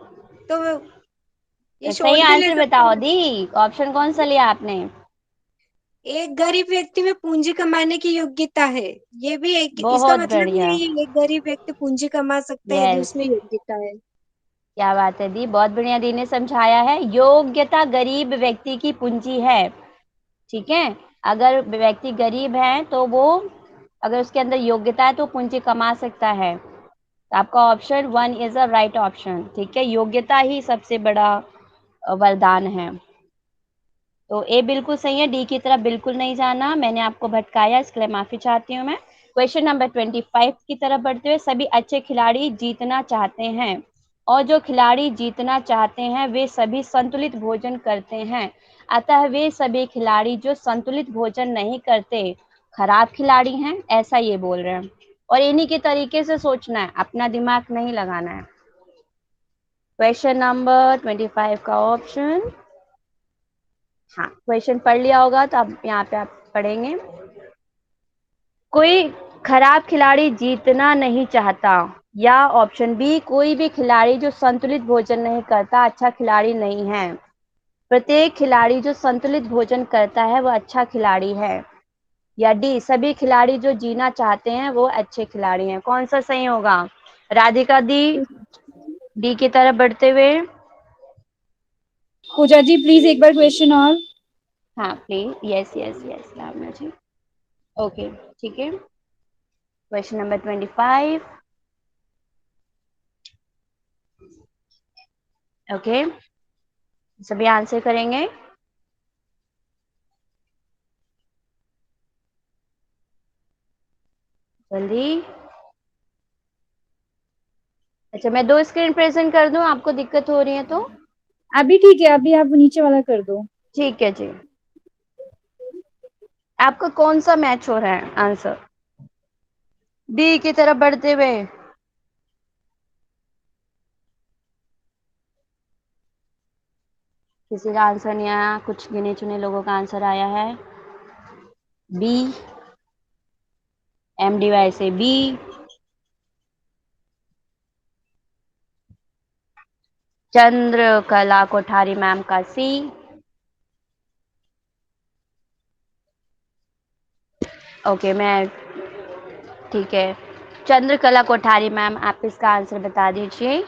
तो ये तो सही शॉर्ट भी ले आंसर सकते बताओ हैं। दी, ऑप्शन कौन सा लिया आपने? एक गरीब व्यक्ति में पूंजी कमाने की योग्यता है, ये भी एक, इसका बहुत मतलब बढ़िया, नहीं है एक गरीब व्यक्ति पूंजी कमा सकता है यदि यस, उसमें योग्यता है। क्या बात है दी, बहुत बढ़िया दी ने समझाया है। योग्यता गरीब व्यक्ति की पूंजी है, ठीक है। अगर व्यक्ति गरीब है तो वो, अगर उसके अंदर योग्यता है तो पूंजी कमा सकता है। तो आपका option 1 is a right option, ठीक है। योग्यता ही सबसे बड़ा वरदान है। तो ए बिल्कुल सही है, डी की तरफ बिल्कुल नहीं जाना, मैंने आपको भटकाया, इसके लिए माफी चाहती हूँ मैं। क्वेश्चन नंबर 25 की तरफ बढ़ते हुए, सभी अच्छे खिलाड़ी जीतना चाहते हैं और जो खिलाड़ी जीतना चाहते हैं वे सभी संतुलित भोजन करते हैं, अतः वे सभी खिलाड़ी जो संतुलित भोजन नहीं करते खराब खिलाड़ी हैं, ऐसा ये बोल रहे हैं। और इन्हीं के तरीके से सोचना है, अपना दिमाग नहीं लगाना है। क्वेश्चन नंबर 25 का ऑप्शन, हाँ क्वेश्चन पढ़ लिया होगा तो अब यहाँ पे आप पढ़ेंगे। कोई खराब खिलाड़ी जीतना नहीं चाहता, या ऑप्शन बी, कोई भी खिलाड़ी जो संतुलित भोजन नहीं करता अच्छा खिलाड़ी नहीं है। प्रत्येक खिलाड़ी जो संतुलित भोजन करता है वो अच्छा खिलाड़ी है। या डी, सभी खिलाड़ी जो जीना चाहते हैं वो अच्छे खिलाड़ी हैं। कौन सा सही होगा? राधिका डी की तरफ बढ़ते हुए। पूजा जी प्लीज एक बार क्वेश्चन और। हाँ please, yes yes yes Bhavna ji, okay ठीक है। क्वेश्चन नंबर 25, ओके, सभी आंसर करेंगे। जल्दी। अच्छा मैं 2 स्क्रीन प्रेजेंट कर दूं, आपको दिक्कत हो रही है तो? अभी ठीक है, अभी आप नीचे वाला कर दो। ठीक है जी। आपका कौन सा मैच हो रहा है आंसर? डी की तरफ बढ़ते हुए। किसी का आंसर नहीं आया, कुछ गिने चुने लोगों का आंसर आया है। बी, MDY से बी, चंद्रकला कोठारी मैम का सी, ओके मैं, ठीक है, चंद्रकला कोठारी मैम आप इसका आंसर बता दीजिए।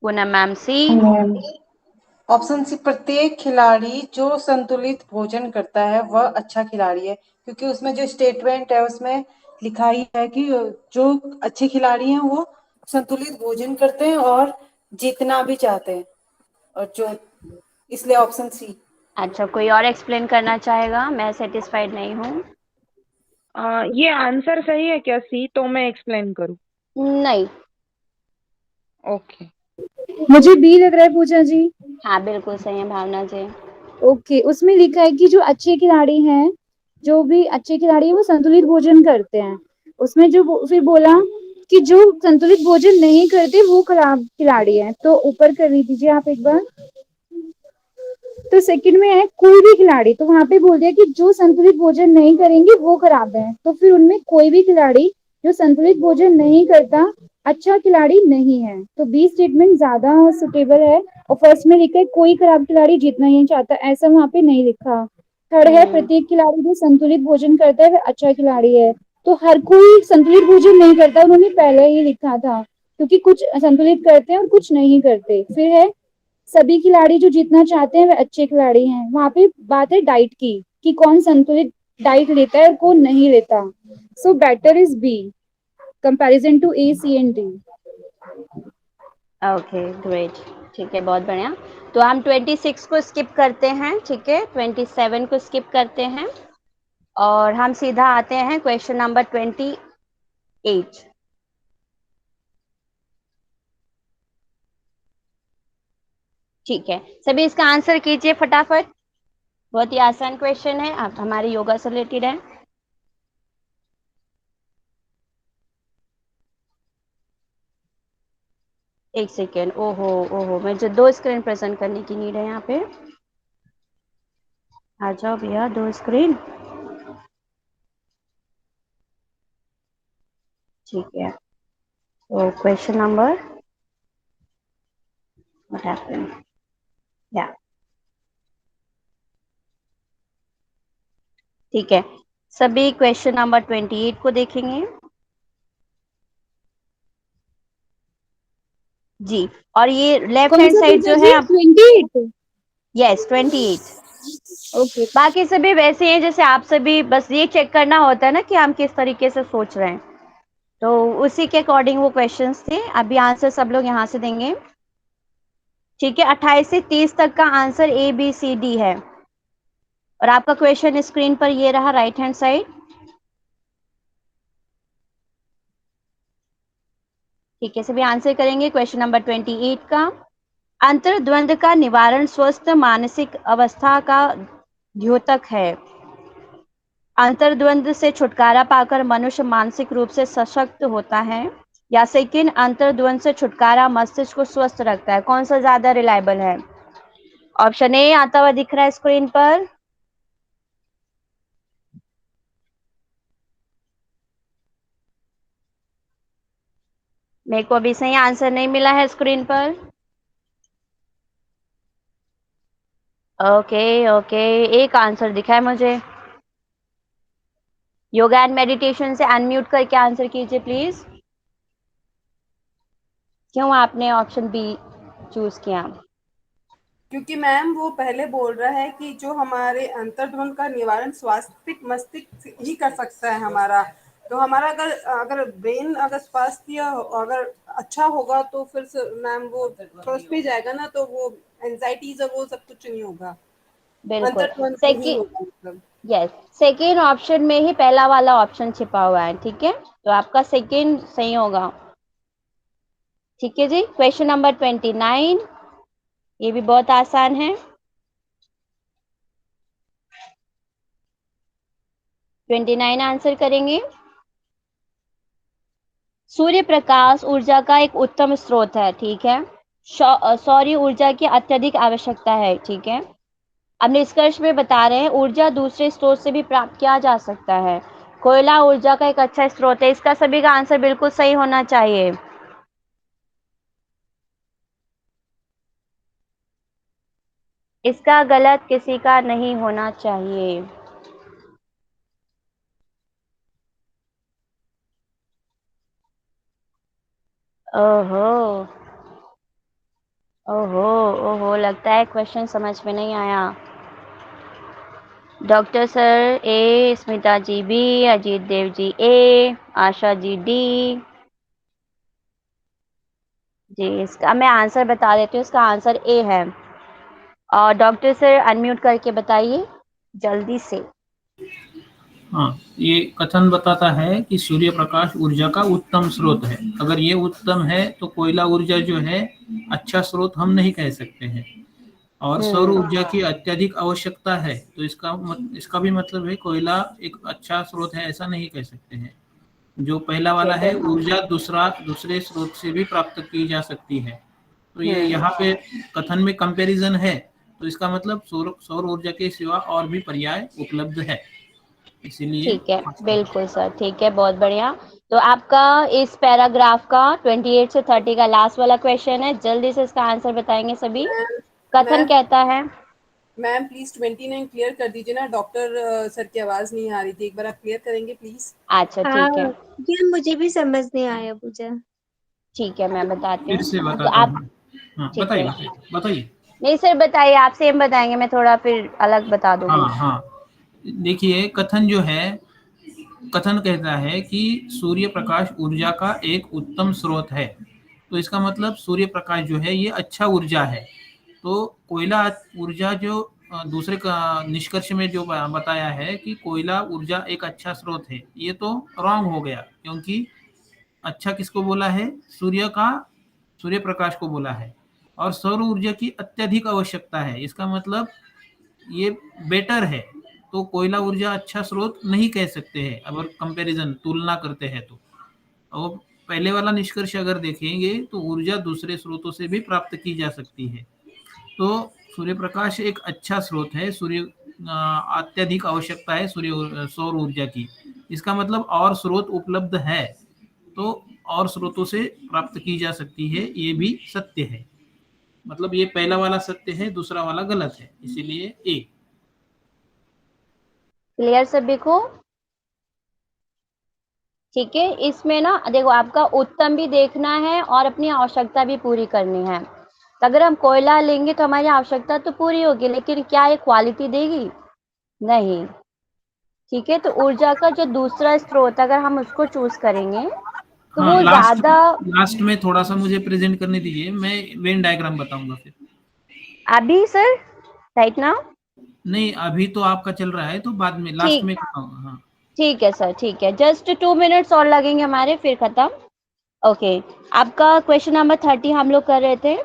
पूनम मैम सी। ऑप्शन सी, प्रत्येक खिलाड़ी जो संतुलित भोजन करता है वह अच्छा खिलाड़ी है, क्योंकि उसमें जो स्टेटमेंट है उसमें लिखा ही है कि जो अच्छे खिलाड़ी हैं वो संतुलित भोजन करते हैं और जीतना भी चाहते हैं, और जो, इसलिए ऑप्शन सी। अच्छा कोई और एक्सप्लेन करना चाहेगा? मैं सेटिस्फाइड नहीं हूँ। ये आंसर सही है क्या सी? तो मैं एक्सप्लेन करूँ? नहीं। ओके। मुझे बी लग रहा है पूजा जी। हाँ बिल्कुल सही है भावना जी। ओके, उसमें लिखा है कि जो अच्छे खिलाड़ी हैं, जो भी अच्छे खिलाड़ी हैं वो संतुलित भोजन करते हैं। उसमें जो फिर बोला कि जो संतुलित भोजन नहीं करते वो खराब खिलाड़ी हैं। तो ऊपर कर दीजिए आप एक बार। तो सेकंड में है कोई भी खिलाड़ी, तो वहां पे बोल दिया कि जो संतुलित भोजन नहीं करेंगे वो खराब है, तो फिर उनमें कोई भी खिलाड़ी जो संतुलित भोजन नहीं करता अच्छा खिलाड़ी नहीं है, तो बी स्टेटमेंट ज्यादा सुटेबल है। और फर्स्ट में लिखा है कोई खराब खिलाड़ी जीतना नहीं चाहता, ऐसा वहां पे नहीं लिखा। थर्ड है प्रत्येक खिलाड़ी जो संतुलित भोजन करता है वह अच्छा खिलाड़ी है, तो हर कोई संतुलित भोजन नहीं करता, उन्होंने पहले ही लिखा था, क्योंकि कुछ संतुलित करते हैं और कुछ नहीं करते। फिर है सभी खिलाड़ी जो जीतना चाहते हैं वे अच्छे खिलाड़ी हैं, वहां पे बात है डाइट की कि कौन संतुलित डाइट लेता है और कौन नहीं लेता। So better is be comparison to A C and D. Okay great, ठीक है, बहुत बढ़िया। तो हम 26 को स्किप करते हैं, ठीक है, 27 को स्किप करते हैं और हम सीधा आते हैं क्वेश्चन नंबर 28। ठीक है, सभी इसका आंसर कीजिए फटाफट। बहुत ही आसान क्वेश्चन है, आप हमारे योगा से रिलेटेड है। एक सेकेंड, ओहो ओहो, मुझे 2 स्क्रीन प्रेजेंट करने की नीड है यहाँ पे। आ जाओ भैया, 2 स्क्रीन। ठीक है, तो क्वेश्चन नंबर व्हाट हैपेंड, या ठीक है, सभी क्वेश्चन नंबर 28 को देखेंगे जी। और ये लेफ्ट हैंड साइड जो है, 28। यस 28। ओके, बाकी सभी वैसे हैं जैसे आप सभी, बस ये चेक करना होता है ना कि हम किस तरीके से सोच रहे हैं, तो उसी के अकॉर्डिंग वो क्वेश्चंस थे। अभी आंसर सब लोग यहाँ से देंगे, ठीक है। 28 से 30 तक का answer A B C D है और आपका क्वेश्चन स्क्रीन पर ये रहा राइट हैंड साइड, ठीक है। सभी आंसर करेंगे क्वेश्चन नंबर 28 का। अंतर्द्वंद का निवारण स्वस्थ मानसिक अवस्था का द्योतक है। अंतर्द्वंद से छुटकारा पाकर मनुष्य मानसिक रूप से सशक्त होता है, या सेकंड अंतर्द्वंद से छुटकारा मस्तिष्क को स्वस्थ रखता है। कौन सा ज्यादा रिलायबल है? ऑप्शन ए आता हुआ दिख रहा है स्क्रीन पर। मेरे को अभी सही आंसर नहीं मिला है स्क्रीन पर। ओके ओके, एक आंसर दिखा है मुझे। योगा एंड मेडिटेशन से अनम्यूट करके आंसर कीजिए प्लीज। क्यों आपने ऑप्शन बी चूज किया? क्योंकि मैम वो पहले बोल रहा है कि जो हमारे अंतर्द्वंद का निवारण स्वास्थ्य मस्तिष्क ही कर सकता है हमारा। तो हमारा अगर अगर ब्रेन अगर स्वास्थ्य अगर अच्छा होगा तो फिर मैम वो फर्स्ट पे जाएगा ना, तो वो एंजाइटीज और वो सब कुछ नहीं होगा, बिल्कुल अंतर्द्वंद नहीं सेकंड, होगा मतलब। यस सेकेंड ऑप्शन में ही पहला वाला ऑप्शन छिपा हुआ है, ठीक है, तो आपका सेकेंड सही होगा। ठीक है जी, क्वेश्चन नंबर 29, ये भी बहुत आसान है। 29 आंसर करेंगे। सूर्य प्रकाश ऊर्जा का एक उत्तम स्रोत है, ठीक है। सौर ऊर्जा की अत्यधिक आवश्यकता है, ठीक है। अब निष्कर्ष में बता रहे हैं ऊर्जा दूसरे स्रोत से भी प्राप्त किया जा सकता है। कोयला ऊर्जा का एक अच्छा स्रोत है। इसका सभी का आंसर बिल्कुल सही होना चाहिए। इसका गलत किसी का नहीं होना चाहिए। ओहो ओहो ओहो, लगता है क्वेश्चन समझ में नहीं आया। डॉक्टर सर ए, स्मिता जी बी, अजीत देव जी ए, आशा जी डी। जी इसका मैं आंसर बता देती हूँ, इसका आंसर ए है। और डॉक्टर सर अनम्यूट करके बताइए जल्दी से। हाँ, ये कथन बताता है कि सूर्य प्रकाश ऊर्जा का उत्तम स्रोत है। अगर ये उत्तम है तो कोयला ऊर्जा जो है अच्छा स्रोत हम नहीं कह सकते हैं। और सौर ऊर्जा की अत्यधिक आवश्यकता है, तो इसका भी मतलब है कोयला एक अच्छा स्रोत है ऐसा नहीं कह सकते हैं। जो पहला वाला है ऊर्जा दूसरे स्रोत से भी प्राप्त की जा सकती है। तो ये यहाँ पे कथन में कंपैरिजन है, तो इसका मतलब सौर सौर ऊर्जा के सिवा और भी पर्याय उपलब्ध है, इसीलिए ठीक है, बिल्कुल सर, ठीक है, बहुत बढ़िया। तो आपका इस पैराग्राफ का 28 से 30 का लास्ट वाला क्वेश्चन है, जल्दी से इसका आंसर बताएंगे सभी। कथन मैम कहता है, मैम प्लीज 29 क्लियर कर दीजिए ना, डॉक्टर सर की आवाज नहीं आ रही थी, एक बार आप क्लियर करेंगे प्लीज। अच्छा हाँ ठीक है, ये मुझे भी समझ नहीं आया पूजा। ठीक है, मैं बताती फिर से हूँ तो बताता आप, हूँ। हाँ ठीक बताइए है, बताइए बताइए। नहीं सर बताइए, आप सेम बताएंगे, मैं थोड़ा फिर अलग बता दूंगी। हाँ हाँ, देखिए कथन जो है, कथन कहता है कि सूर्य प्रकाश ऊर्जा का एक उत्तम स्रोत है। तो इसका मतलब सूर्य प्रकाश जो है ये अच्छा ऊर्जा है। तो कोयला ऊर्जा जो दूसरे का निष्कर्ष में जो बताया है कि कोयला ऊर्जा एक अच्छा स्रोत है, ये तो रॉन्ग हो गया, क्योंकि अच्छा किसको बोला है? सूर्य का, सूर्य प्रकाश को बोला है। और सौर ऊर्जा की अत्यधिक आवश्यकता है, इसका मतलब ये बेटर है। तो कोयला ऊर्जा अच्छा स्रोत नहीं कह सकते हैं अगर कंपैरिजन तुलना करते हैं तो। और पहले वाला निष्कर्ष अगर देखेंगे तो ऊर्जा दूसरे स्रोतों से भी प्राप्त की जा सकती है। तो सूर्य प्रकाश एक अच्छा स्रोत है, सूर्य अत्यधिक आवश्यकता है सूर्य सौर ऊर्जा की, इसका मतलब और स्रोत उपलब्ध है, तो और स्रोतों से प्राप्त की जा सकती है, ये भी सत्य है। मतलब ये पहला वाला सत्य है, दूसरा वाला गलत है, इसीलिए ए। क्लियर सभी को? ठीक है, इसमें ना देखो, आपका उत्तम भी देखना है और अपनी आवश्यकता भी पूरी करनी है। तो अगर हम कोयला लेंगे तो हमारी आवश्यकता तो पूरी होगी, लेकिन क्या ये क्वालिटी देगी? नहीं। ठीक है, तो ऊर्जा का जो दूसरा स्रोत अगर हम उसको चूज करेंगे तो हाँ, वो ज्यादा। लास्ट में थोड़ा सा मुझे प्रेजेंट करने दीजिए, मैं वेन डायग्राम बताऊंगा फिर। अभी सर, राइट नाउ? नहीं, अभी तो आपका चल रहा है, तो बाद में लास्ट ठीक, में बताऊंगा। हाँ ठीक है सर, ठीक है, जस्ट 2 मिनट्स और लगेंगे हमारे, फिर खत्म। ओके, आपका क्वेश्चन नंबर 30 हम लोग कर रहे थे।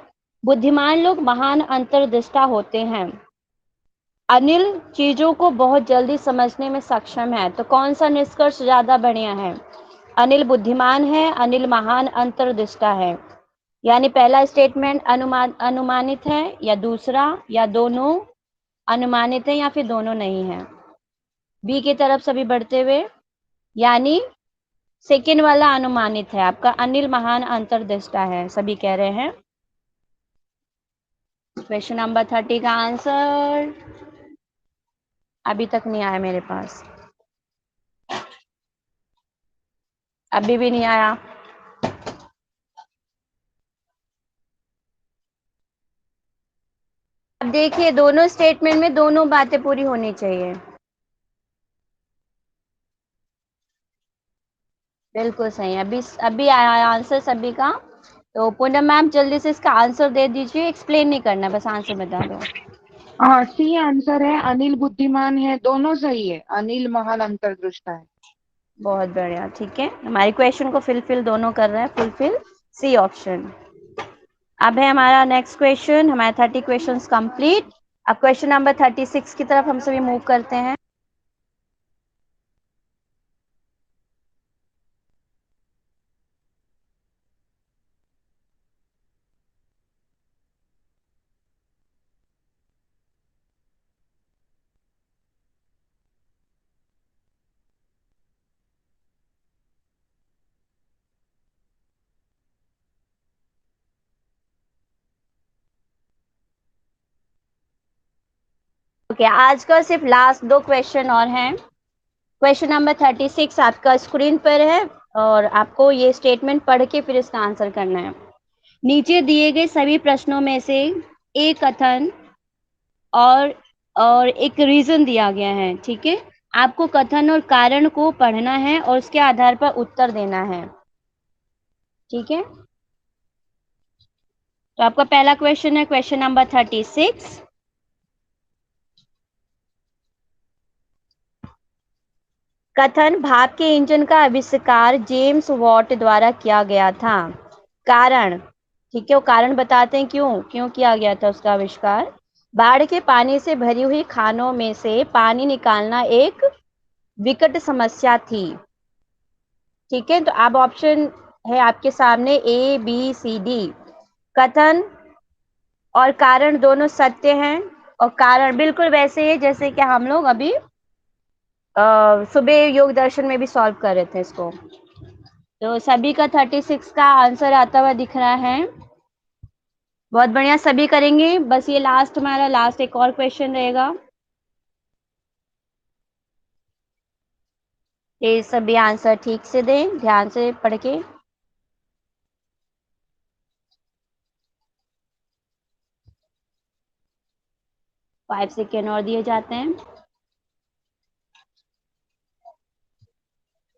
बुद्धिमान लोग महान अंतर्दृष्टा होते हैं। अनिल चीजों को बहुत जल्दी समझने में सक्षम है, तो कौन सा निष्कर्ष ज्यादा बढ़िया है? अनिल बुद्धिमान है, अनिल महान अंतर्दृष्टा है। यानी पहला स्टेटमेंट अनुमानित है, या दूसरा, या दोनों अनुमानित है, या फिर दोनों नहीं है। बी की तरफ सभी बढ़ते हुए, यानी सेकेंड वाला अनुमानित है आपका, अनिल महान अंतर्दृष्टा है, सभी कह रहे हैं। क्वेश्चन नंबर 30 का आंसर अभी तक नहीं आया मेरे पास, अभी भी नहीं आया। अब देखिए, दोनों स्टेटमेंट में दोनों बातें पूरी होनी चाहिए। बिल्कुल सही, अभी आया आंसर सभी का। तो पूनम मैम जल्दी से इसका आंसर दे दीजिए, एक्सप्लेन नहीं करना, बस आंसर बता दो। हाँ सी आंसर है, अनिल बुद्धिमान है, दोनों सही है, अनिल महान अंतर्दृष्टा है। बहुत बढ़िया, ठीक है, हमारे क्वेश्चन को फुलफिल दोनों कर रहे हैं, फुलफिल सी ऑप्शन। अब है हमारा नेक्स्ट क्वेश्चन, हमारे 30 क्वेश्चंस कंप्लीट। अब क्वेश्चन नंबर 36 की तरफ हम सभी मूव करते हैं। ओके, आज का सिर्फ लास्ट 2 क्वेश्चन और हैं। क्वेश्चन नंबर 36 आपका स्क्रीन पर है, और आपको ये स्टेटमेंट पढ़ के फिर इसका आंसर करना है। नीचे दिए गए सभी प्रश्नों में से एक कथन और एक रीजन दिया गया है, ठीक है। आपको कथन और कारण को पढ़ना है और उसके आधार पर उत्तर देना है, ठीक है। तो आपका पहला क्वेश्चन है क्वेश्चन नंबर 36। कथन, भाप के इंजन का आविष्कार जेम्स वॉट द्वारा किया गया था। कारण, ठीक है, वो कारण बताते हैं क्यों किया गया था उसका आविष्कार। बाढ़ के पानी से भरी हुई खानों में से पानी निकालना एक विकट समस्या थी, ठीक है। तो अब ऑप्शन है आपके सामने A B C D। कथन और कारण दोनों सत्य हैं, और कारण बिल्कुल वैसे ही जैसे कि हम लोग अभी सुबह योग दर्शन में भी सॉल्व कर रहे थे इसको। तो सभी का 36 का आंसर आता हुआ दिख रहा है। बहुत बढ़िया, सभी करेंगे। बस ये लास्ट हमारा लास्ट एक और क्वेश्चन रहेगा। ये सभी आंसर ठीक से दें, ध्यान से पढ़ के। फाइव सेकेंड और दिए जाते हैं।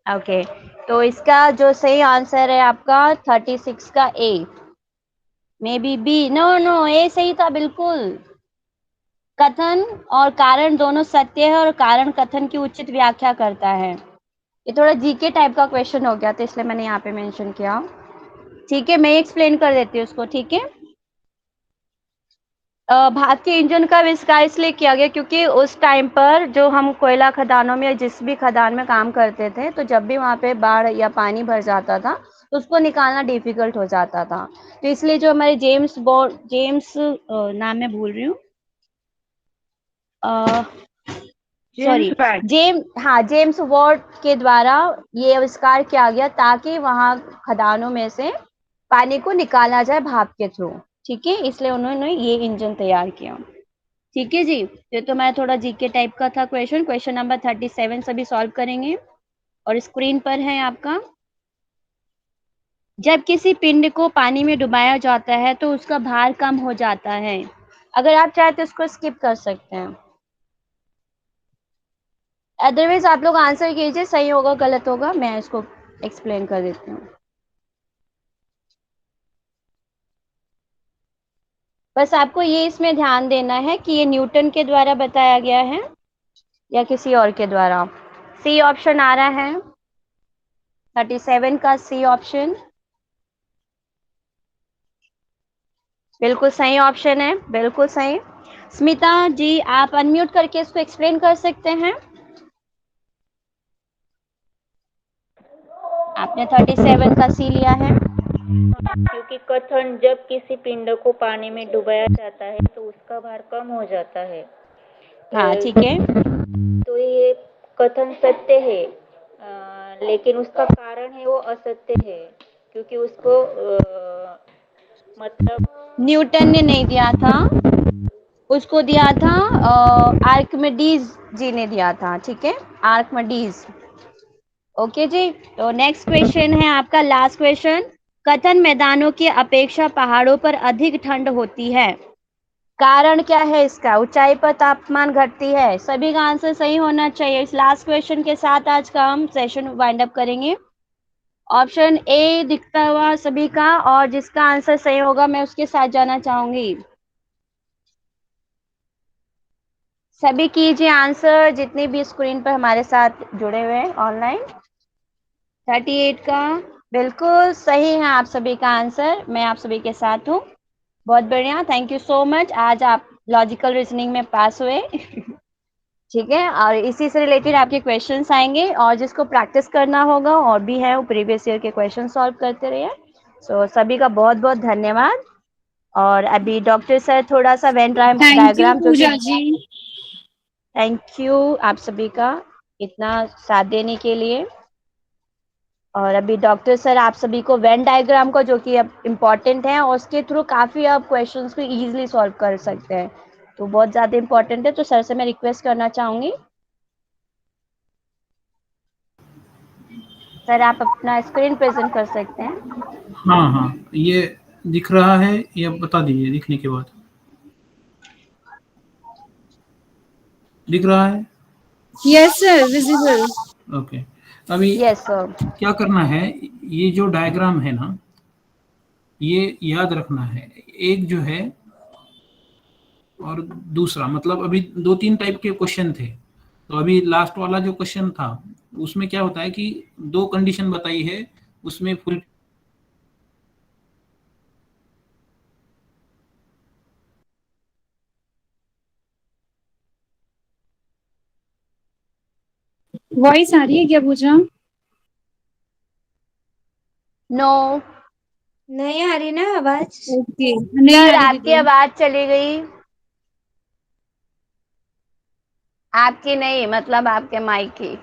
ओके, तो इसका जो सही आंसर है आपका 36 का A, maybe B. No no, A सही था बिल्कुल। कथन और कारण दोनों सत्य है और कारण कथन की उचित व्याख्या करता है। ये थोड़ा जीके टाइप का क्वेश्चन हो गया था, इसलिए मैंने यहाँ पे मेंशन किया। ठीक है, मैं एक्सप्लेन कर देती हूँ उसको। ठीक है, भाप के इंजन का आविष्कार इसलिए किया गया क्योंकि उस टाइम पर जो हम कोयला खदानों में या जिस भी खदान में काम करते थे, तो जब भी वहाँ पे बाढ़ या पानी भर जाता था तो उसको निकालना डिफिकल्ट हो जाता था। तो इसलिए जो हमारे जेम्स नाम मैं भूल रही हूँ, सॉरी, जेम्स वॉट के द्वारा ये आविष्कार किया गया ताकि वहां खदानों में से पानी को निकाला जाए भाप के थ्रू। ठीक है, इसलिए उन्होंने ये इंजन तैयार किया। ठीक है जी, ये तो मैं थोड़ा जीके टाइप का था क्वेश्चन। क्वेश्चन नंबर 37 सभी सॉल्व करेंगे और स्क्रीन पर है आपका। जब किसी पिंड को पानी में डुबाया जाता है तो उसका भार कम हो जाता है। अगर आप चाहे तो इसको स्किप कर सकते हैं, अदरवाइज आप लोग आंसर कीजिए, सही होगा गलत होगा मैं इसको एक्सप्लेन कर देती हूँ। बस आपको ये इसमें ध्यान देना है कि ये न्यूटन के द्वारा बताया गया है या किसी और के द्वारा। सी ऑप्शन आ रहा है 37 का, सी ऑप्शन बिल्कुल सही ऑप्शन है, बिल्कुल सही। स्मिता जी, आप अनम्यूट करके इसको एक्सप्लेन कर सकते हैं। आपने 37 का सी लिया है। क्योंकि कथन जब किसी पिंड को पानी में डुबाया जाता है तो उसका भार कम हो जाता है। हाँ ठीक है, तो ये कथन सत्य है, लेकिन उसका कारण है वो असत्य है, क्योंकि उसको मतलब न्यूटन ने नहीं दिया था, उसको दिया था आर्किमिडीज जी ने दिया था। ठीक है, आर्किमिडीज। ओके जी, तो नेक्स्ट क्वेश्चन है आपका लास्ट क्वेश्चन। कथन मैदानों की अपेक्षा पहाड़ों पर अधिक ठंड होती है। कारण क्या है इसका? ऊंचाई पर तापमान घटती है। सभी का आंसर सही होना चाहिए। इस लास्ट क्वेश्चन के साथ आज का हम सेशन वाइंड अप करेंगे। ऑप्शन ए दिखता हुआ सभी का, और जिसका आंसर सही होगा मैं उसके साथ जाना चाहूंगी। सभी कीजिए आंसर, जितने भी स्क्रीन पर हमारे साथ जुड़े हुए हैं ऑनलाइन। 38 का बिल्कुल सही है आप सभी का आंसर, मैं आप सभी के साथ हूँ। बहुत बढ़िया, थैंक यू सो मच। आज आप लॉजिकल रीजनिंग में पास हुए। ठीक है, और इसी से रिलेटेड आपके क्वेश्चंस आएंगे, और जिसको प्रैक्टिस करना होगा और भी है वो प्रीवियस ईयर के क्वेश्चन सॉल्व करते रहिए। सो सभी का बहुत बहुत धन्यवाद। और अभी डॉक्टर सर थोड़ा सा वेन थैंक यू डायग्राम जो कि पूजा जी। थैंक यू आप सभी का इतना साथ देने के लिए। और अभी डॉक्टर सर आप सभी को वेन डायग्राम को, जो कि अब इम्पॉर्टेंट है, और उसके थ्रू काफ़ी आप क्वेश्चंस को इजीली सॉल्व कर सकते हैं, तो बहुत ज़्यादा इम्पॉर्टेंट है। तो सर से मैं रिक्वेस्ट करना चाहूँगी, सर आप अपना स्क्रीन प्रेजेंट कर सकते हैं। हाँ हाँ, ये दिख रहा है, ये बता दीजिए दिखने के बाद। दिख रहा है? Yes sir, visible. ओके, अभी यस सर। क्या करना है, ये जो डायग्राम है ना, ये याद रखना है। एक जो है और दूसरा, मतलब अभी दो तीन टाइप के क्वेश्चन थे। तो अभी लास्ट वाला जो क्वेश्चन था उसमें क्या होता है कि दो कंडीशन बताई है, उसमें फुल वॉइस आ रही है क्या पूजा? नो नहीं आ रही ना आवाज? ओके, नहीं सर, आ रही आपकी दीदी। आवाज चली गई। आपकी नहीं, मतलब आपके माइक की।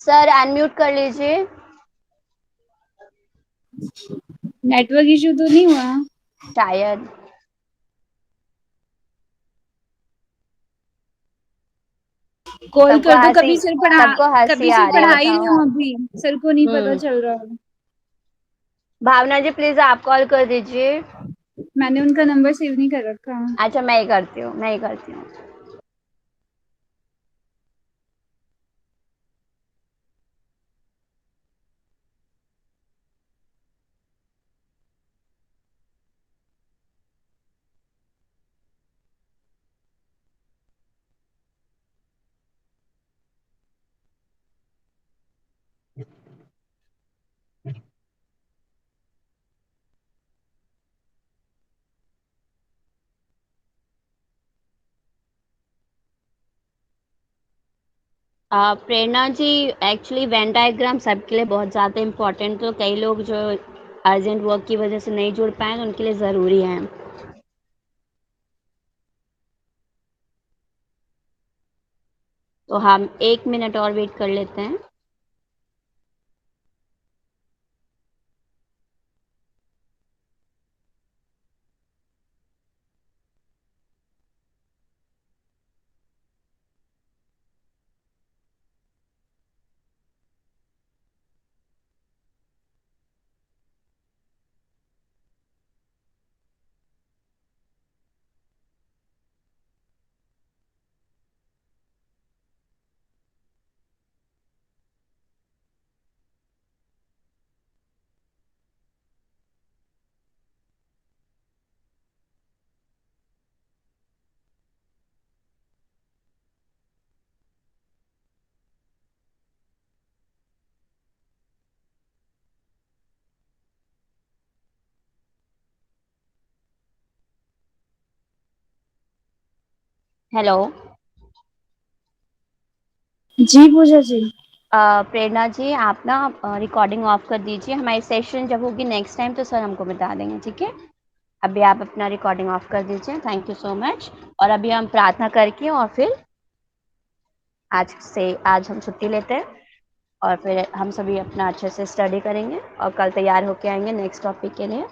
सर अनम्यूट कर लीजिए। नेटवर्क इशू तो नहीं हुआ? शायद। कॉल सबको कर दो, हंसी, सबको हंसी कभी आ सर रही है, पढ़ा ही बताओ। रहे हो, अभी सर को नहीं पता चल रहा। भावना जी प्लीज आप कॉल कर दीजिए। मैंने उनका नंबर सेव नहीं कर रखा। अच्छा मैं ही करती हूँ, मैं ही करती हूँ। प्रेरणा जी, एक्चुअली वेन डायग्राम सबके लिए बहुत ज़्यादा इम्पोर्टेंट, तो कई लोग जो अर्जेंट वर्क की वजह से नहीं जुड़ पाए, तो उनके लिए ज़रूरी है। तो हम 1 मिनट और वेट कर लेते हैं। हेलो। जी पूजा जी। प्रेरणा जी, आप ना रिकॉर्डिंग ऑफ कर दीजिए। हमारी सेशन जब होगी नेक्स्ट टाइम तो सर हमको बता देंगे, ठीक है? अभी आप अपना रिकॉर्डिंग ऑफ कर दीजिए। Thank you so much. और अभी हम प्रार्थना करके और फिर आज हम छुट्टी लेते हैं, और फिर हम सभी अपना अच्छे से स्टडी करेंगे और कल तैयार होके आएंगे नेक्स्ट टॉपिक के लिए।